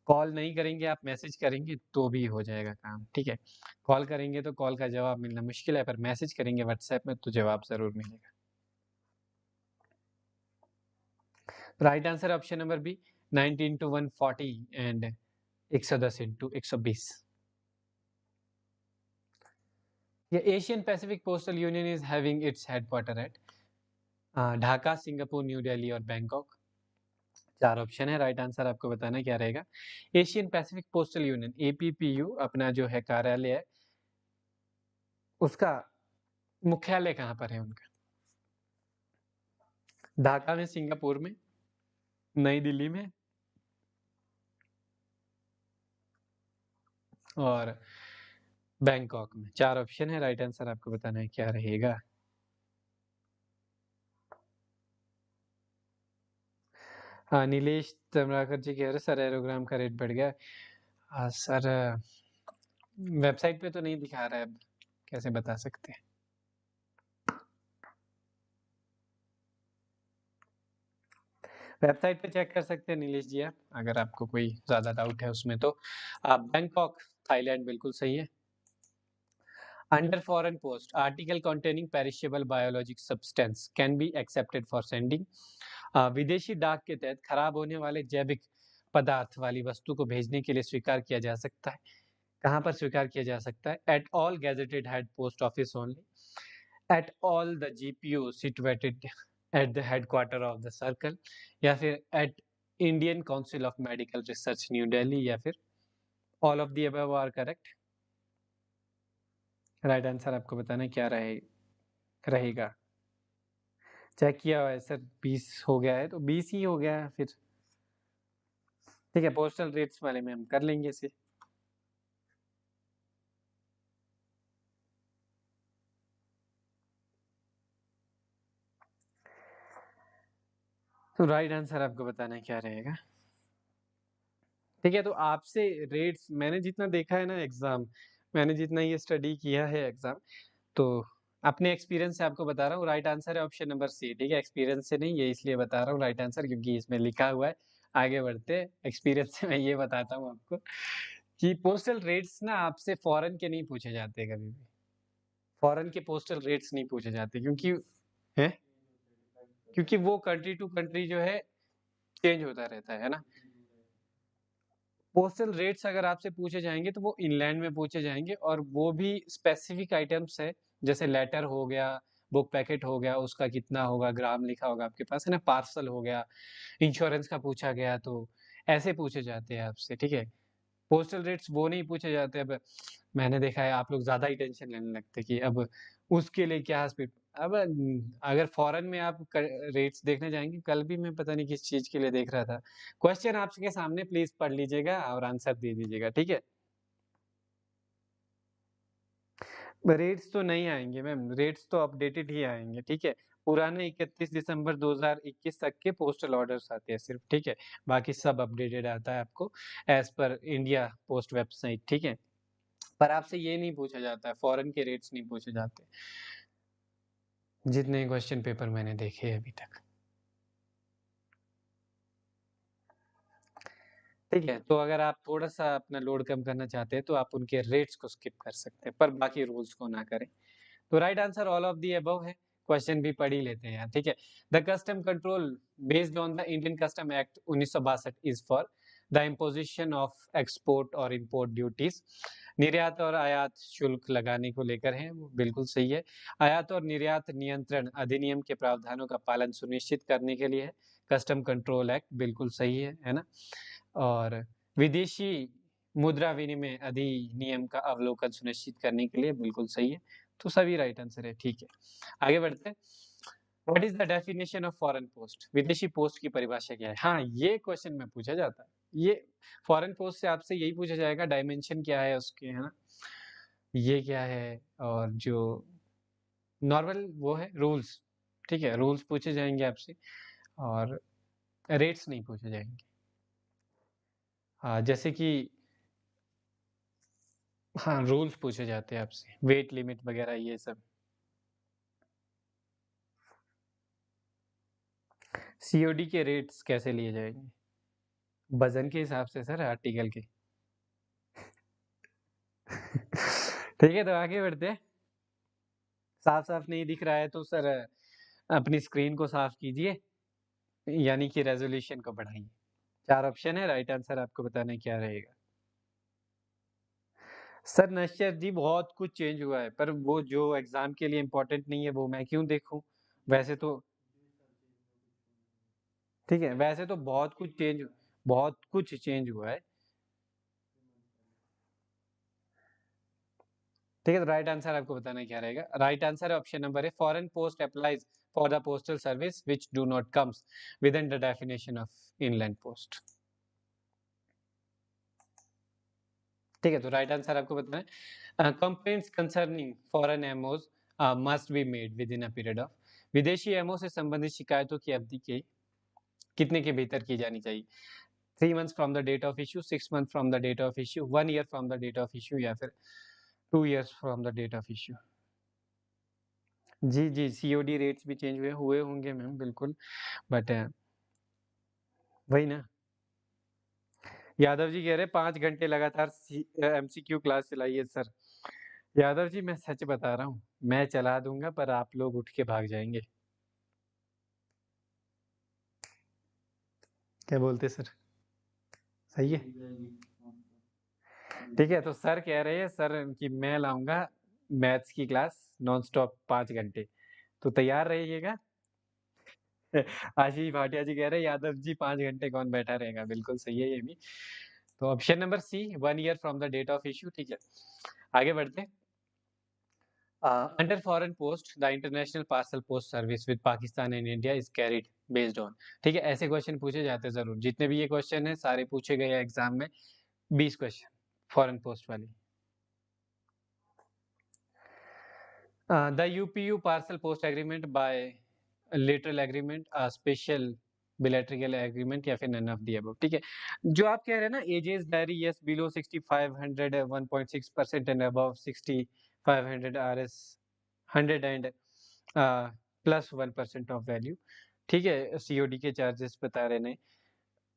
कॉल नहीं करेंगे, आप मैसेज करेंगे तो भी हो जाएगा काम, ठीक है। कॉल करेंगे तो कॉल का जवाब मिलना मुश्किल है, पर मैसेज करेंगे व्हाट्सएप में तो जवाब ज़रूर मिलेगा। Right answer option number B, 90 into 140 and 110 into 120। The Asian Pacific Postal Union is having its headquarter at Dhaka, Singapore, new Delhi और बैंकॉक। 4 ऑप्शन है, राइट आंसर आपको बताना क्या रहेगा। एशियन पैसिफिक पोस्टल यूनियन एपीपीयू अपना जो है कार्यालय है, उसका मुख्यालय कहाँ पर है उनका? ढाका में, सिंगापुर में, नई दिल्ली में और बैंकॉक में। 4 ऑप्शन है, राइट आंसर आपको बताना है क्या रहेगा। हाँ, नीलेश तमराकर जी कह रहे सर एरोग्राम का रेट बढ़ गया। सर वेबसाइट पे तो नहीं दिखा रहा है, अब कैसे बता सकते हैं। वेबसाइट पे चेक कर सकते हैं नीलेश जी आप, अगर आपको कोई ज़्यादा डाउट है उसमें तो। बैंकॉक थाईलैंड बिल्कुल सही है। Under foreign post article containing perishable biologic substance can be accepted for sending। विदेशी डाक के तहत खराब होने वाले जैविक पदार्थ वाली वस्तु को भेजने के लिए स्वीकार किया जा सकता है। कहाँ पर स्वीकार किया जा सकता है? At all gazetted head post office only, at all the GPO situated at the headquarter of the circle, या फिर at Indian council of medical research new Delhi, या फिर all of the above are correct. Right answer आपको बताना है क्या रहेगा। Check किया हुआ है सर, 20 हो गया है तो 20 ही हो गया है फिर, ठीक है। पोस्टल रेट्स वाले में हम कर लेंगे इसे। तो राइट आंसर आपको बताना है क्या रहेगा, ठीक है। तो आपसे रेट्स मैंने जितना देखा है ना एग्जाम, मैंने जितना ये स्टडी किया है एग्जाम, तो अपने एक्सपीरियंस से आपको बता रहा हूँ, राइट आंसर है ऑप्शन नंबर सी, ठीक है। एक्सपीरियंस से नहीं, ये इसलिए बता रहा हूँ राइट आंसर क्योंकि इसमें लिखा हुआ है। आगे बढ़ते एक्सपीरियंस से मैं ये बताता हूँ आपको कि पोस्टल रेट्स ना आपसे फॉरेन के नहीं पूछे जाते कभी भी। फॉरेन के पोस्टल रेट्स नहीं पूछे जाते क्योंकि है, क्योंकि वो कंट्री टू कंट्री जो है चेंज होता रहता है ना। पोस्टल रेट्स अगर आपसे पूछे जाएंगे तो वो इनलैंड में पूछे जाएंगे, और वो भी स्पेसिफिक आइटम्स है, जैसे लेटर हो गया, बुक पैकेट हो गया, उसका कितना होगा, ग्राम लिखा होगा आपके पास है ना, पार्सल हो गया, इंश्योरेंस का पूछा गया, तो ऐसे पूछे जाते हैं आपसे, ठीक है। पोस्टल रेट्स वो नहीं पूछे जाते। अब मैंने देखा है आप लोग ज़्यादा ही टेंशन लेने लगते कि अब उसके लिए क्या स्पीड। अब अगर फॉरेन में आप रेट्स देखने जाएंगे, कल भी मैं पता नहीं किस चीज़ के लिए देख रहा था। क्वेश्चन आपके सामने प्लीज पढ़ लीजिएगा और आंसर दे दीजिएगा, ठीक है। रेट्स तो नहीं आएंगे मैम, रेट्स तो अपडेटेड ही आएंगे, ठीक है। पुराने 31 दिसंबर 2021 तक के पोस्टल ऑर्डर्स आते हैं सिर्फ, ठीक है। बाकी सब अपडेटेड आता है आपको as per India post website, ठीक है। पर आपसे ये नहीं पूछा जाता है, फॉरेन के रेट्स नहीं पूछे जाते, जितने क्वेश्चन पेपर मैंने देखे अभी तक, ठीक है। तो अगर आप थोड़ा सा अपना लोड कम करना चाहते हैं तो आप उनके रेट्स को स्किप कर सकते हैं, पर बाकी रूल्स को ना करें। तो right answer all of the above है। क्वेश्चन भी पढ़ ही लेते हैं यार, ठीक है। The custom control based on the Indian custom act 1962 is for the imposition of export और इंपोर्ट ड्यूटीज। निर्यात और आयात शुल्क लगाने को लेकर है, वो बिल्कुल सही है। आयात और निर्यात नियंत्रण अधिनियम के प्रावधानों का पालन सुनिश्चित करने के लिए है कस्टम कंट्रोल एक्ट, बिल्कुल सही है ना। और विदेशी मुद्रा विनिमय अधिनियम का अवलोकन सुनिश्चित करने के लिए, बिल्कुल सही है। तो सभी राइट आंसर है, ठीक है। आगे बढ़ते हैं। What is the definition of foreign post? विदेशी पोस्ट की परिभाषा क्या है? हाँ, ये क्वेश्चन में पूछा जाता है। ये फॉरेन पोस्ट से आपसे यही पूछा जाएगा, डायमेंशन क्या है उसके, है ना, ये क्या है, और जो नॉर्मल वो है रूल्स, ठीक है, रूल्स पूछे जाएंगे आपसे, और रेट्स नहीं पूछे जाएंगे। जैसे कि हाँ, रूल्स पूछे जाते हैं आपसे, वेट लिमिट वगैरह ये सब। सीओडी के रेट्स कैसे लिए जाएंगे? वजन के हिसाब से सर, आर्टिकल के। ठीक है, तो आगे बढ़ते हैं। साफ साफ नहीं दिख रहा है तो सर अपनी स्क्रीन को साफ कीजिए, यानी कि रेजोल्यूशन को बढ़ाइए। 4 ऑप्शन है, राइट आंसर आपको बताना है क्या रहेगा। सर नश्यर जी, बहुत कुछ चेंज हुआ है, पर वो जो एग्जाम के लिए इम्पोर्टेंट नहीं है वो मैं क्यों देखूं। वैसे तो ठीक है, वैसे तो बहुत कुछ चेंज हुआ है। ठीक है, तो राइट आंसर आपको बताना क्या रहेगा। राइट आंसर है ऑप्शन नंबर है, foreign post applies for the postal service which do not comes with in the definition of inland post. ठीक है, तो राइट आंसर आपको बताना है, complaints concerning foreign MOs must be made with in a period of. विदेशी ammo से संबंधित शिकायतों की अवधि के कितने के भीतर की जानी चाहिए। 3 months from the date of issue, 6 months from the date of issue, 1 year from the date of issue, या फिर 2 years from the date of issue. जी जी, सीओडी रेट्स भी चेंज हुए होंगे मैम, बिल्कुल। बट वही ना, यादव जी कह रहे 5 घंटे लगातार एमसीक्यू क्लास चलाइए सर। यादव जी, मैं सच बता रहा हूँ, मैं चला दूंगा पर आप लोग उठ के भाग जाएंगे। क्या बोलते सर, सही है। ठीक है, तो सर कह रहे हैं सर कि मैं लाऊंगा मैथ्स की क्लास नॉन स्टॉप 5 घंटे, तो तैयार रहिएगा। आशीष भाटिया जी कह रहे हैं यादव जी 5 घंटे कौन बैठा रहेगा, बिल्कुल सही है ये भी। तो option number C, 1 year from the date of issue. ठीक है, आगे बढ़ते हैं। Under foreign post the international parcel post service with Pakistan and India is carried based on. ठीक है, ऐसे क्वेश्चन पूछे जाते हैं जरूर, जितने भी ये क्वेश्चन है सारे पूछे गए एग्जाम में, 20 क्वेश्चन फॉरेन पोस्ट वाले। The UPU parcel post agreement bilateral agreement, special bilateral agreement, या फिर नन ऑफ द अबव। ठीक है, जो आप कह रहे हैं ना, एजेस डायरी यस below 6500 1.6% and above 6500 RS 100 and plus 1% of value. ठीक है, सीओडी के चार्जेस बता रहे हैं।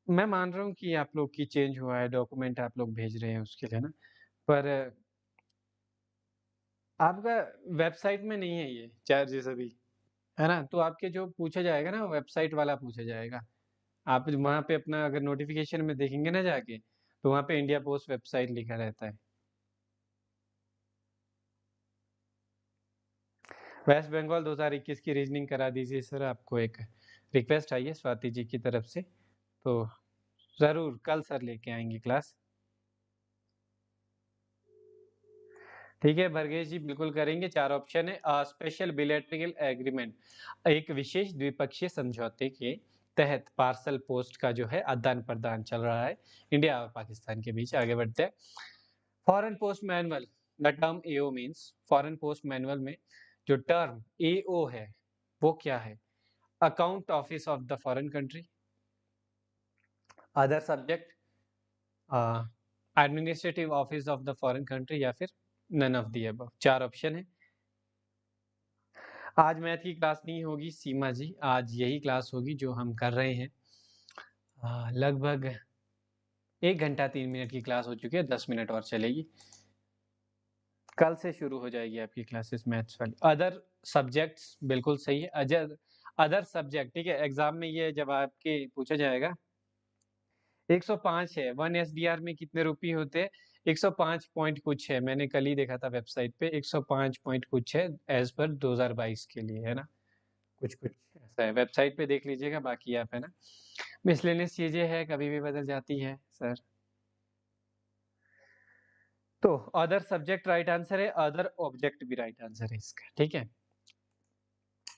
मैं मान रहा हूँ कि आप लोग की चेंज हुआ है, डॉक्यूमेंट आप लोग भेज रहे हैं उसके लिए ना, पर आपका वेबसाइट में नहीं है ये चार्जेस अभी, है ना। तो आपके जो पूछा जाएगा ना, वेबसाइट वाला पूछा जाएगा। आप वहाँ पे अपना अगर नोटिफिकेशन में देखेंगे ना जाके, तो वहाँ पे इंडिया पोस्ट वेबसाइट लिखा रहता है। वेस्ट बंगाल 2021 की रीजनिंग करा दीजिए सर, आपको एक रिक्वेस्ट आई है स्वाति जी की तरफ से, तो जरूर कल सर लेके आएंगे क्लास। ठीक है भरगेश जी, बिल्कुल करेंगे। 4 ऑप्शन है, स्पेशल बिलेटरल एग्रीमेंट, एक विशेष द्विपक्षीय समझौते के तहत पार्सल पोस्ट का जो है आदान प्रदान चल रहा है इंडिया और पाकिस्तान के बीच। आगे बढ़ते हैं। Foreign post manual, the term AO means, foreign post manual में जो टर्म एओ है वो क्या है। Account office of the foreign country, other subject, administrative office of the foreign country, या फिर none of the above. 4 option है। आज मैथ की क्लास नहीं होगी सीमा जी, आज यही क्लास होगी जो हम कर रहे हैं। लगभग 1 घंटा 3 मिनट की क्लास हो चुकी है, 10 मिनट और चलेगी। कल से शुरू हो जाएगी आपकी क्लासेस मैथ्स वाली। अदर सब्जेक्ट्स बिल्कुल सही है, अदर सब्जेक्ट। ठीक है, एग्जाम में ये जब आपके पूछा जाएगा, 105 है। 1 एसडीआर में कितने रुपये होते हैं, 105 पॉइंट कुछ है, मैंने कल ही देखा था वेबसाइट पे, 105 पॉइंट कुछ है एज पर 2022 के लिए, है ना। कुछ कुछ ऐसा है, वेबसाइट पे देख लीजिएगा। बाकी आप, है ना, मिसलेनियस चीजें है, कभी भी बदल जाती है सर। तो अदर सब्जेक्ट राइट आंसर है, अदर ऑब्जेक्ट भी राइट आंसर है इसका। ठीक है,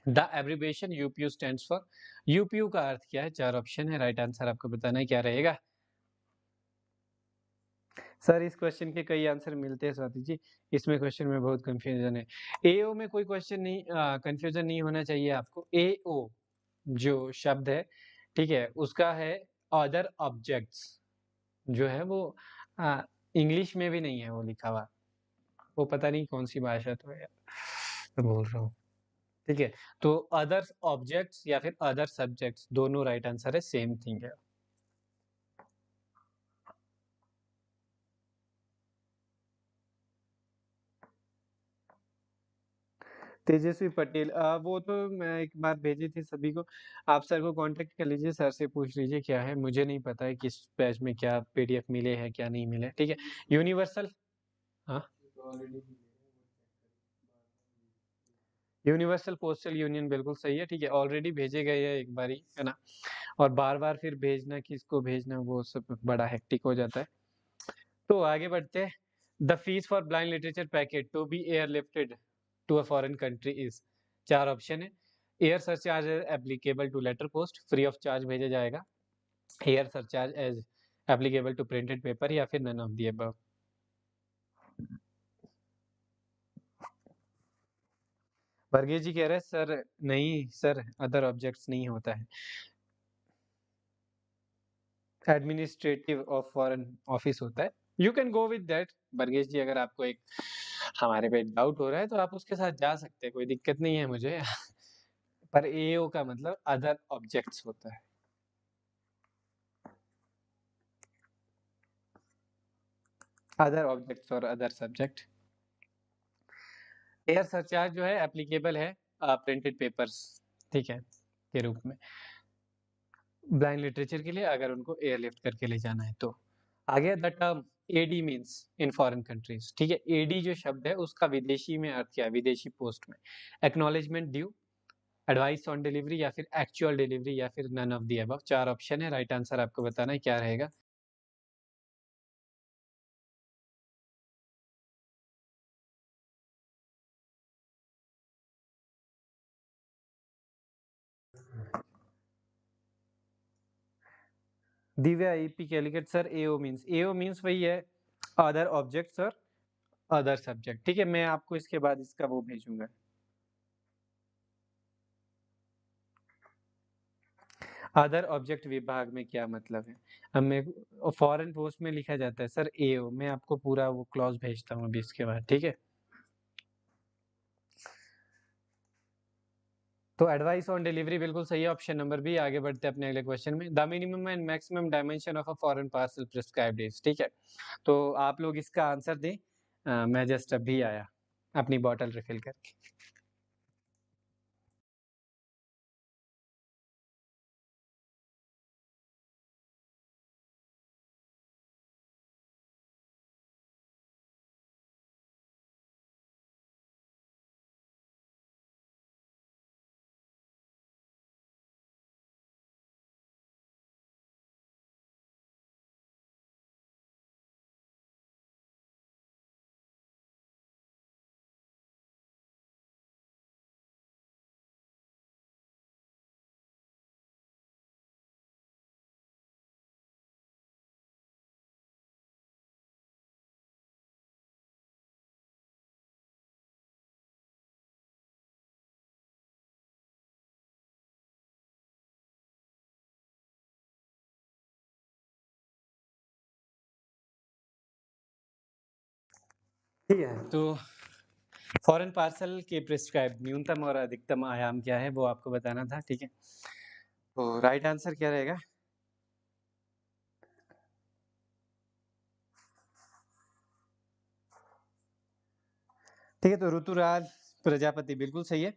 the abbreviation UPU stands for, UPU का अर्थ क्या है। 4 ऑप्शन है, राइट आंसर आपको बताना है क्या रहेगा। सर इस क्वेश्चन के कई आंसर मिलते हैं स्वाति जी, इसमें क्वेश्चन में बहुत कंफ्यूजन है। एओ में कोई क्वेश्चन नहीं, कंफ्यूजन नहीं होना चाहिए आपको। एओ जो शब्द है, ठीक है, उसका है अदर ऑब्जेक्ट्स, जो है वो इंग्लिश में भी नहीं है वो लिखा हुआ, वो पता नहीं कौन सी भाषा तो है यार, मैं बोल रहा हूँ। ठीक है, तो अदर ऑब्जेक्ट्स या फिर अदर सब्जेक्ट्स दोनों राइट आंसर है, सेम थिंग है। तेजस्वी पटेल वो तो मैं एक बार भेजी थी सभी को। आप सर को कांटेक्ट कर लीजिए, सर से पूछ लीजिए क्या है, मुझे नहीं पता है किस बैच में क्या पीडीएफ मिले हैं क्या नहीं मिले, ठीक है। यूनिवर्सल, हाँ, यूनिवर्सल पोस्टल यूनियन बिल्कुल सही है, ठीक है, ऑलरेडी भेजे गए हैं एक बारी, है ना। और बार बार फिर भेजना, किसको भेजना, वो सब बड़ा हेक्टिक हो जाता है। तो आगे बढ़ते हैं। The fees for blind literature packet to be airlifted to a foreign country is, चार ऑप्शन है। Air surcharge applicable to letter post, free of charge भेजा जाएगा। Air surcharge as applicable to printed paper, या फिर none of the above. Varghese ji कह रहे हैं sir, नहीं सर, अदर ऑब्जेक्ट्स नहीं होता है, एडमिनिस्ट्रेटिव ऑफ फॉरेन ऑफिस होता है। You can go with that Varghese ji, अगर आपको एक हमारे पे डाउट हो रहा है तो आप उसके साथ जा सकते हैं, कोई दिक्कत नहीं है मुझे। पर एओ का मतलब अदर ऑब्जेक्ट्स होता है। अदर ऑब्जेक्ट्स और अदर सब्जेक्ट। एयर सरचार्ज जो है एप्लीकेबल है प्रिंटेड पेपर्स, ठीक है, के रूप में, ब्लाइंड लिटरेचर के लिए, अगर उनको एयरलिफ्ट करके ले जाना है तो। आगे the term AD means in foreign countries, ठीक है, एडी जो शब्द है उसका विदेशी में अर्थ क्या है, विदेशी पोस्ट में। Acknowledgement due, advice on delivery, या फिर एक्चुअल डिलीवरी, या फिर नन ऑफ द अबव। चार ऑप्शन है, राइट आंसर आपको बताना है क्या रहेगा। दिव्या आईपी कैलिकट सर, एओ मींस वही है, अदर ऑब्जेक्ट्स और अदर सब्जेक्ट, ठीक है। मैं आपको इसके बाद इसका वो भेजूंगा। अदर ऑब्जेक्ट विभाग में क्या मतलब है, अब मैं फॉरेन पोस्ट में लिखा जाता है सर एओ, मैं आपको पूरा वो क्लॉज भेजता हूँ अभी इसके बाद, ठीक है। तो एडवाइस ऑन डिलीवरी बिल्कुल सही है, ऑप्शन नंबर बी। आगे बढ़ते हैं अपने अगले क्वेश्चन में। The minimum and maximum dimension of a foreign parcel prescribed is, ठीक है। तो आप लोग इसका आंसर दें, मैं जस्ट अभी आया अपनी बॉटल रिफिल करके। ठीक है, तो फॉरेन पार्सल के प्रिस्क्राइब न्यूनतम और अधिकतम आयाम क्या है वो आपको बताना था, ठीक है। तो राइट आंसर क्या रहेगा। ठीक है, तो ऋतुराज प्रजापति बिल्कुल सही है,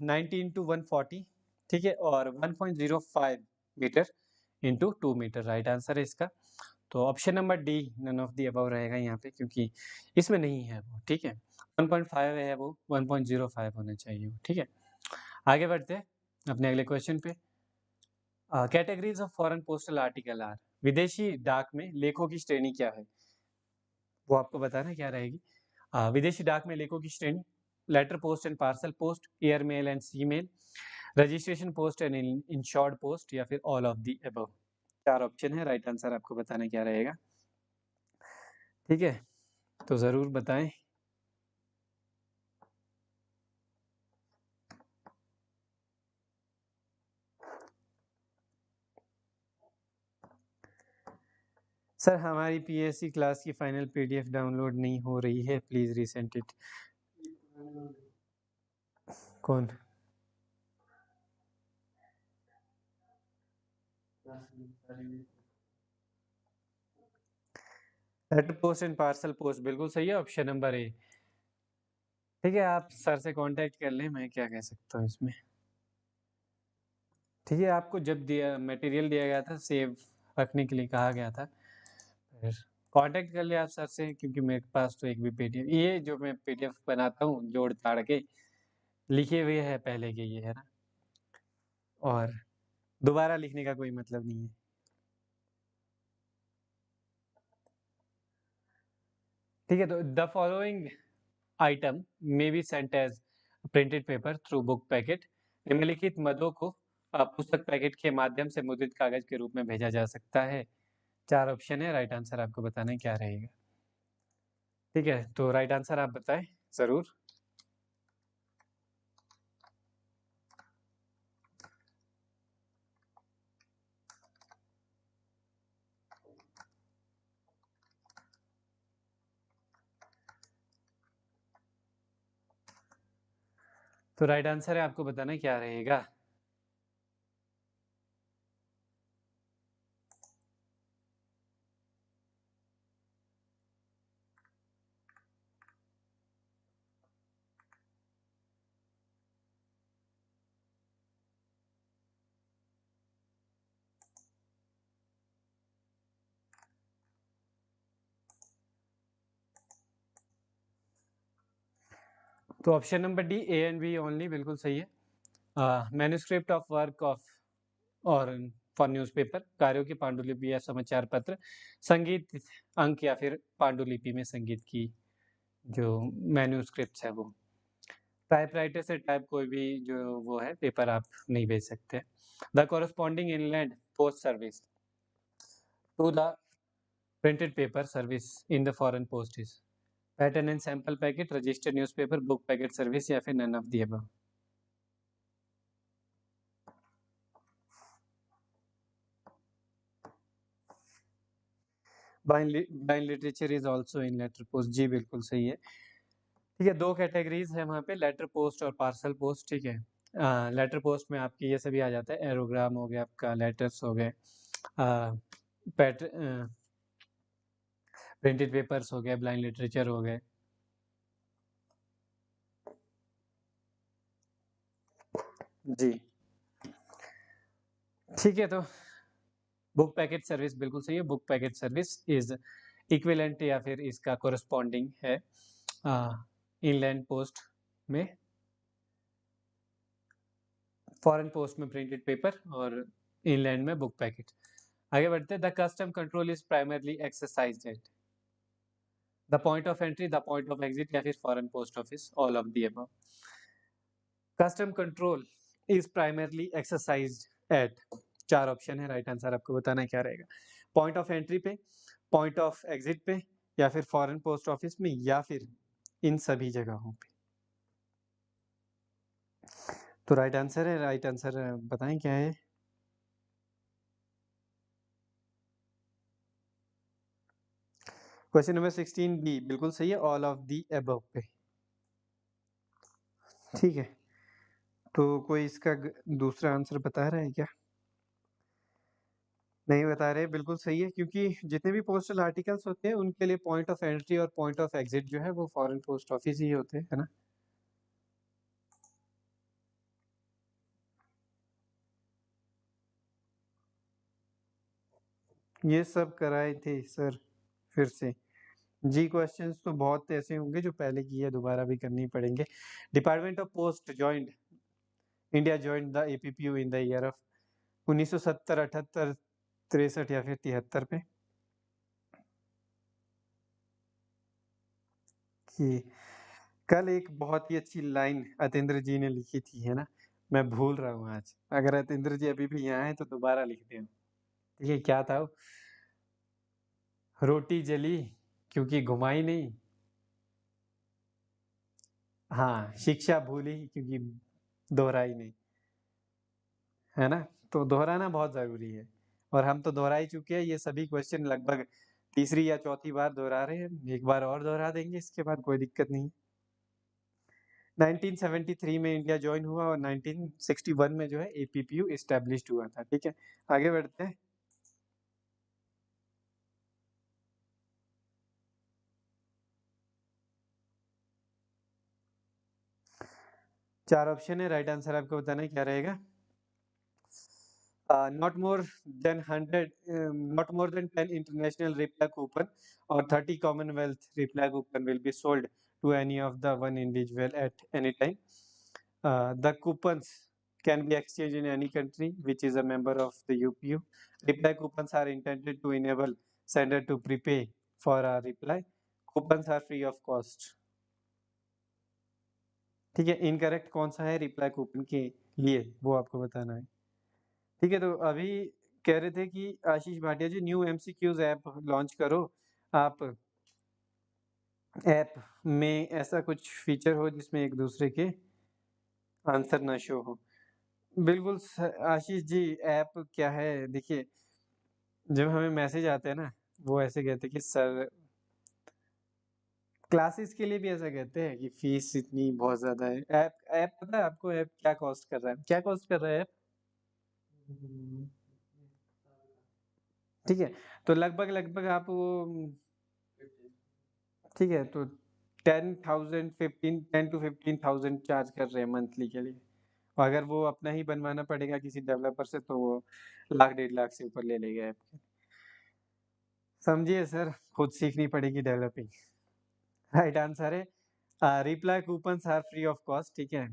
19 to 140, ठीक है, और 1.05 metre into 2 metre, right answer है इसका। तो option number D none of the above रहेगा यहाँ पे, क्योंकि इसमें नहीं है वो, ठीक है। 1.5 है वो, 1.05 होना चाहिए वो, ठीक है। आगे बढ़ते हैं अपने अगले क्वेश्चन पे। Categories of foreign postal article are, विदेशी डाक में लेखों की श्रेणी क्या है, वो आपको बताना क्या रहेगी। विदेशी डाक में लेखों की श्रेणी, letter post and parcel post, air mail and sea mail, registration post and insured post, या फिर ऑल ऑफ दी अबव। चार ऑप्शन है, राइट आंसर आपको बताना क्या रहेगा, ठीक है। तो जरूर बताएं। सर हमारी पीएससी क्लास की फाइनल पीडीएफ डाउनलोड नहीं हो रही है, प्लीज रिसेंट इट। कौन, letter post and parcel post बिल्कुल सही है, ऑप्शन नंबर ए। ठीक है, आप सर से कांटेक्ट कर लें, मैं क्या कह सकता हूँ इसमें। ठीक है, आपको जब दिया मटेरियल दिया गया था सेव रखने के लिए कहा गया था, फिर कांटेक्ट कर लिया आप सर से, क्योंकि मेरे पास तो एक भी पीडीएफ, ये जो मैं पीडीएफ बनाता हूँ जोड़ ताड़ के लिखे हुए है पहले के, ये है ना, और दोबारा लिखने का कोई मतलब नहीं है। ठीक है, तो the following item may be sent as printed paper through book packet. निम्नलिखित मदों को पुस्तक पैकेट के माध्यम से मुद्रित कागज के रूप में भेजा जा सकता है। 4 ऑप्शन है, राइट आंसर आपको बताना है क्या रहेगा। ठीक है, तो राइट आंसर आप बताएं जरूर। तो राइट आंसर है, आपको बताना है क्या रहेगा। तो option number D, A and B only, बिल्कुल सही है। मैन्युस्क्रिप्ट ऑफ वर्क ऑफ और फॉर न्यूज़पेपर, कार्यों की पांडुलिपि या समाचार पत्र, संगीत अंक या फिर पांडुलिपि में संगीत की जो मैन्युस्क्रिप्ट है वो। टाइपराइटर से टाइप कोई भी जो वो है पेपर आप नहीं भेज सकते। The corresponding inland post service to the printed paper service in the foreign post is pattern and sample packet, registered newspaper, book packet service या फिर none of the above. Blind literature is also in letter post, जी बिल्कुल सही है। ठीक है, 2 categories है वहाँ पे, लेटर पोस्ट और पार्सल पोस्ट। ठीक है, लेटर पोस्ट में आपकी ये सभी आ जाता है, एरोग्राम हो गया आपका, लेटर्स हो गए, प्रिंटेड पेपर्स हो गए, ब्लाइंड लिटरेचर हो गए। जी ठीक है, तो बुक पैकेट सर्विस बिल्कुल सही है। Book packet service is equivalent या फिर इसका कोरस्पॉन्डिंग है इनलैंड पोस्ट में, फॉरेन पोस्ट में प्रिंटेड पेपर और इनलैंड में बुक पैकेट। आगे बढ़ते हैं। The custom control is primarily exercised at the point of entry, the point of exit या फिर foreign post office, all of the above. Custom control is primarily exercised at, 4 option है, right answer आपको बताना है क्या रहेगा। Point of entry पे, point of exit पे, या फिर फॉरेन पोस्ट ऑफिस में, या फिर इन सभी जगहों पे। तो राइट आंसर है, राइट आंसर बताएं क्या है। क्वेश्चन नंबर 16 बी बिल्कुल सही है, ऑल ऑफ दी अबव पे। ठीक है, तो कोई इसका दूसरा आंसर बता रहा है क्या? नहीं बता रहे, बिल्कुल सही है, क्योंकि जितने भी पोस्टल आर्टिकल्स होते हैं उनके लिए पॉइंट ऑफ एंट्री और पॉइंट ऑफ एग्जिट जो है वो फॉरेन पोस्ट ऑफिस ही होते हैं, है ना। ये सब कराए थे सर फिर से। जी क्वेश्चंस तो बहुत ऐसे होंगे जो पहले किए, दोबारा भी करनी पड़ेंगे। Department of post joined India joined the APPU in the year of 1970, 78, 63 या फिर 73 पे। कि कल एक बहुत ही अच्छी लाइन अतेंद्र जी ने लिखी थी, है ना, मैं भूल रहा हूँ आज। अगर अतेंद्र जी अभी भी यहाँ हैं तो दोबारा लिख दें। ठीक है, क्या था वो? रोटी जली क्योंकि घुमाई नहीं, हाँ शिक्षा भूली क्योंकि दोहराई नहीं, है ना। तो दोहराना बहुत जरूरी है, और हम तो दोहरा ही चुके हैं। ये सभी क्वेश्चन लगभग तीसरी या चौथी बार दोहरा रहे हैं, एक बार और दोहरा देंगे, इसके बाद कोई दिक्कत नहीं। 1973 में इंडिया ज्वाइन हुआ और 1961 में जो है एपीपीयू एस्टेब्लिश्ड हुआ था। ठीक है, आगे बढ़ते हैं। 4 ऑप्शन है, राइट आंसर आपको बताना है क्या रहेगा। Not more than 100, not more than 10 international reply coupon or 30 Commonwealth reply coupon will be sold to any of the one individual at any time. The coupons can be exchanged in any country which is a member of the UPU. Reply coupons are intended to enable sender to prepay for a reply. Coupons are free of cost. ठीक है, incorrect कौन सा है reply coupon के लिए वो आपको बताना है। ठीक है, तो अभी कह रहे थे कि आशीष भाटिया जी न्यू एमसीक्यूज ऐप लॉन्च करो आप, ऐप में ऐसा कुछ फीचर हो जिसमें एक दूसरे के आंसर ना शो हो। बिल्कुल आशीष जी, ऐप क्या है देखिए, जब हमें मैसेज आते हैं ना वो ऐसे कहते हैं कि सर, क्लासेस के लिए भी ऐसा कहते हैं कि फीस इतनी बहुत ज्यादा है। ऐप ऐप पता है आपको ऐप क्या कॉस्ट कर रहा है, क्या कॉस्ट कर रहा है ऐप? ठीक है, तो लगभग लगभग आप वो, ठीक है, तो 10 to 15,000 चार्ज कर रहे हैं मंथली के लिए। और अगर वो अपना ही बनवाना पड़ेगा किसी डेवलपर से तो वो 1,00,000 1,50,000 से ऊपर ले लेगा ऐप के। समझिए सर, खुद सीखनी पड़ेगी डेवलपिंग। राइट आंसर है reply coupons are free of cost. ठीक है,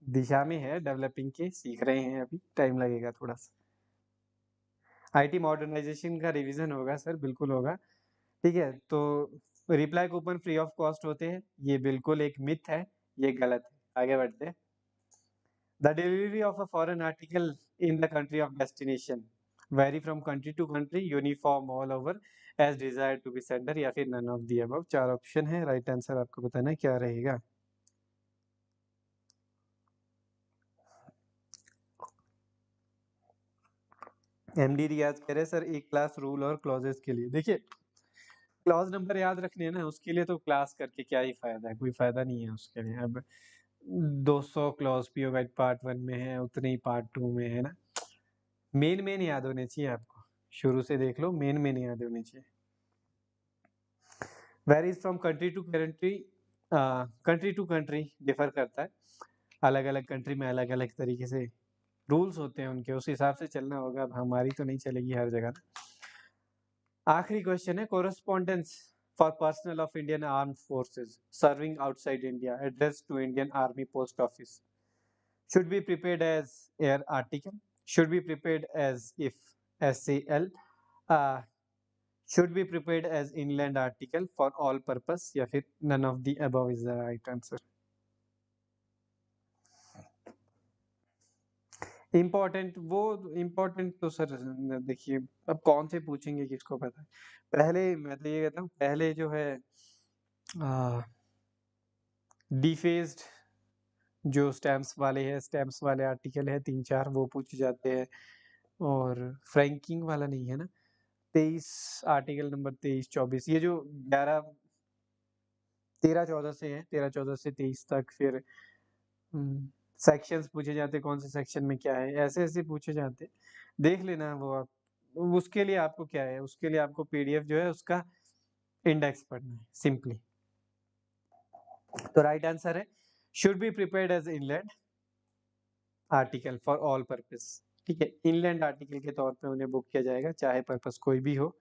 दिशा में है डेवलपिंग के, सीख रहे हैं, अभी टाइम लगेगा थोड़ा सा। आईटी मॉडर्नाइजेशन का रिवीजन होगा सर, बिल्कुल होगा। ठीक है, तो reply coupon free of cost होते हैं, ये बिल्कुल एक मिथ है, ये गलत है। आगे बढ़ते हैं। The delivery of a foreign article in the country of destination very from country to country, uniform all over as desired to be sender, या फिर none of the above. 4 option है, राइट आंसर आपको बताना है क्या रहेगा। MD रियाज कह रहे सर एक क्लास रूल और क्लॉजेस के लिए। देखिए, क्लॉज नंबर याद रखने हैं ना, उसके लिए तो क्लास करके क्या ही फायदा है, कोई फायदा नहीं है उसके लिए। अब 200 क्लॉज पीओ गाइड पार्ट 1 में है, उतने ही पार्ट 2 में है ना। मेन मेन याद होने चाहिए आपको, शुरू से देख लो, मेन मेन याद होने चाहिए। Varies from country to country, country to country differ करता है, अलग अलग कंट्री में अलग अलग तरीके से रूल्स होते हैं उनके, उस हिसाब से चलना होगा। अब हमारी तो नहीं चलेगी हर जगह ना। आखिरी क्वेश्चन है, correspondence for personnel of Indian armed forces serving outside India address to Indian army post office should be prepared as air article, should be prepared as if SAL, uh, should be prepared as inland article for all purpose, या फिर none of the above is the right answer। Important वो, important तो sir देखिए, अब कौन से पूछेंगे किसको पता है। पहले मैं तो ये कहता हूँ, पहले जो है डिफेस्ड जो स्टैम्प्स वाले हैं, स्टैम्प्स वाले आर्टिकल है 3-4 वो पूछे जाते हैं, और फ्रैंकिंग वाला नहीं है ना। 23 आर्टिकल नंबर 23-24 ये जो 11 13-14 से है, 13-14 से 23 तक। फिर सेक्शंस पूछे जाते हैं, कौन से सेक्शन में क्या है, ऐसे ऐसे पूछे जाते हैं, देख लेना वो आप। उसके लिए आपको क्या है, उसके लिए आपको पीडीएफ जो है उसका इंडेक्स पढ़ना है सिंपली। तो राइट आंसर है should be prepared as inland article for all purpose. ठीक है, इनलैंड आर्टिकल के तौर पे उन्हें बुक किया जाएगा, चाहे पर्पस कोई भी हो।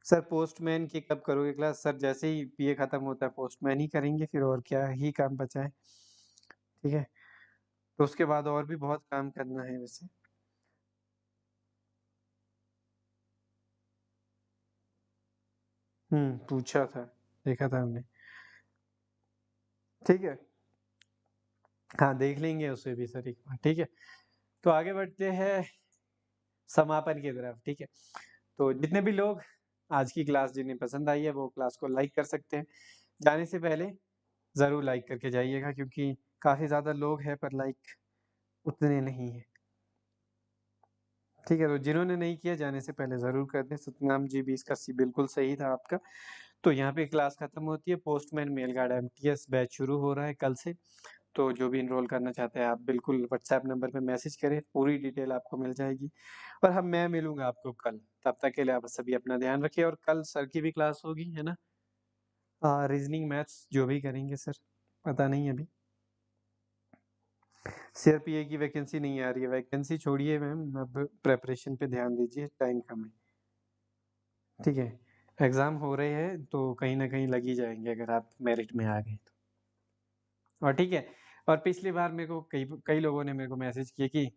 सर पोस्टमैन की कब करोगे क्लास? सर जैसे ही पीए खत्म होता है पोस्टमैन ही करेंगे, फिर और क्या ही काम बचा है। ठीक है, तो उसके बाद और भी बहुत काम करना है वैसे। पूछा था, देखा था हमने। ठीक है, हाँ देख लेंगे उसे भी सर एक बार। ठीक है, तो आगे बढ़ते हैं समापन की तरफ। ठीक है, तो जितने भी लोग आज की क्लास जिन्हें पसंद आई है वो क्लास को लाइक कर सकते हैं। जाने से पहले ज़रूर लाइक करके जाइएगा, क्योंकि काफ़ी ज़्यादा लोग हैं पर लाइक उतने नहीं है। ठीक है, तो जिन्होंने नहीं किया जाने से पहले ज़रूर कर दें। सतनाम जी 20 का सी बिल्कुल सही था आपका। तो यहाँ पे क्लास खत्म होती है। Postman mail guard MTS batch शुरू हो रहा है कल से। तो जो भी इनरोल करना चाहते हैं आप बिल्कुल व्हाट्सएप नंबर पे मैसेज करें, पूरी डिटेल आपको मिल जाएगी। और मैं मिलूंगा आपको कल, तब तक के लिए आप सभी अपना ध्यान रखिए। और कल सर की भी क्लास होगी है ना, रीजनिंग मैथ्स जो भी करेंगे सर। पता नहीं अभी। सीआरपीए की वैकेंसी नहीं आ रही है, वैकेंसी छोड़िए मैम, अब प्रिपरेशन पे ध्यान दीजिए, टाइम कम है, ठीक है। एग्ज़ाम हो रहे हैं तो कहीं ना कहीं लग ही जाएंगे अगर आप मेरिट में आ गए तो, और ठीक है। और पिछली बार मेरे को कई कई लोगों ने मेरे को मैसेज किए कि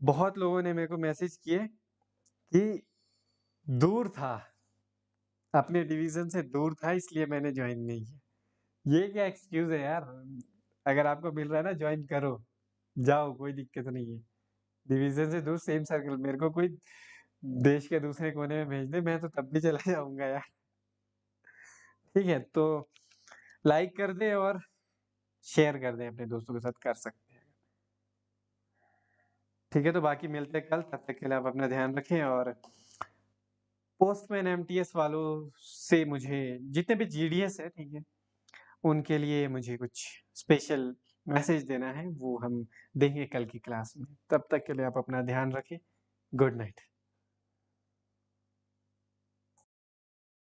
बहुत लोगों ने मेरे को मैसेज किए कि दूर था, अपने डिवीजन से दूर था इसलिए मैंने ज्वाइन नहीं किया। ये क्या एक्सक्यूज है यार, अगर आपको मिल रहा है ना ज्वाइन करो, जाओ, कोई दिक्कत नहीं है। डिवीजन से दूर, सेम सर्कल, मेरे को कोई देश के दूसरे कोने में भेज दे मैं तो तब भी चला जाऊंगा यार, ठीक है। तो लाइक कर दे और शेयर कर दें अपने दोस्तों के साथ, कर सकते हैं, ठीक है। तो बाकी मिलते हैं कल, तब तक के लिए आप अपना ध्यान रखें। और पोस्टमैन एमटीएस वालों से मुझे, जितने भी जीडीएस है, ठीक है, उनके लिए मुझे कुछ स्पेशल मैसेज देना है, वो हम देंगे कल की क्लास में। तब तक के लिए आप अपना ध्यान रखें। Good night.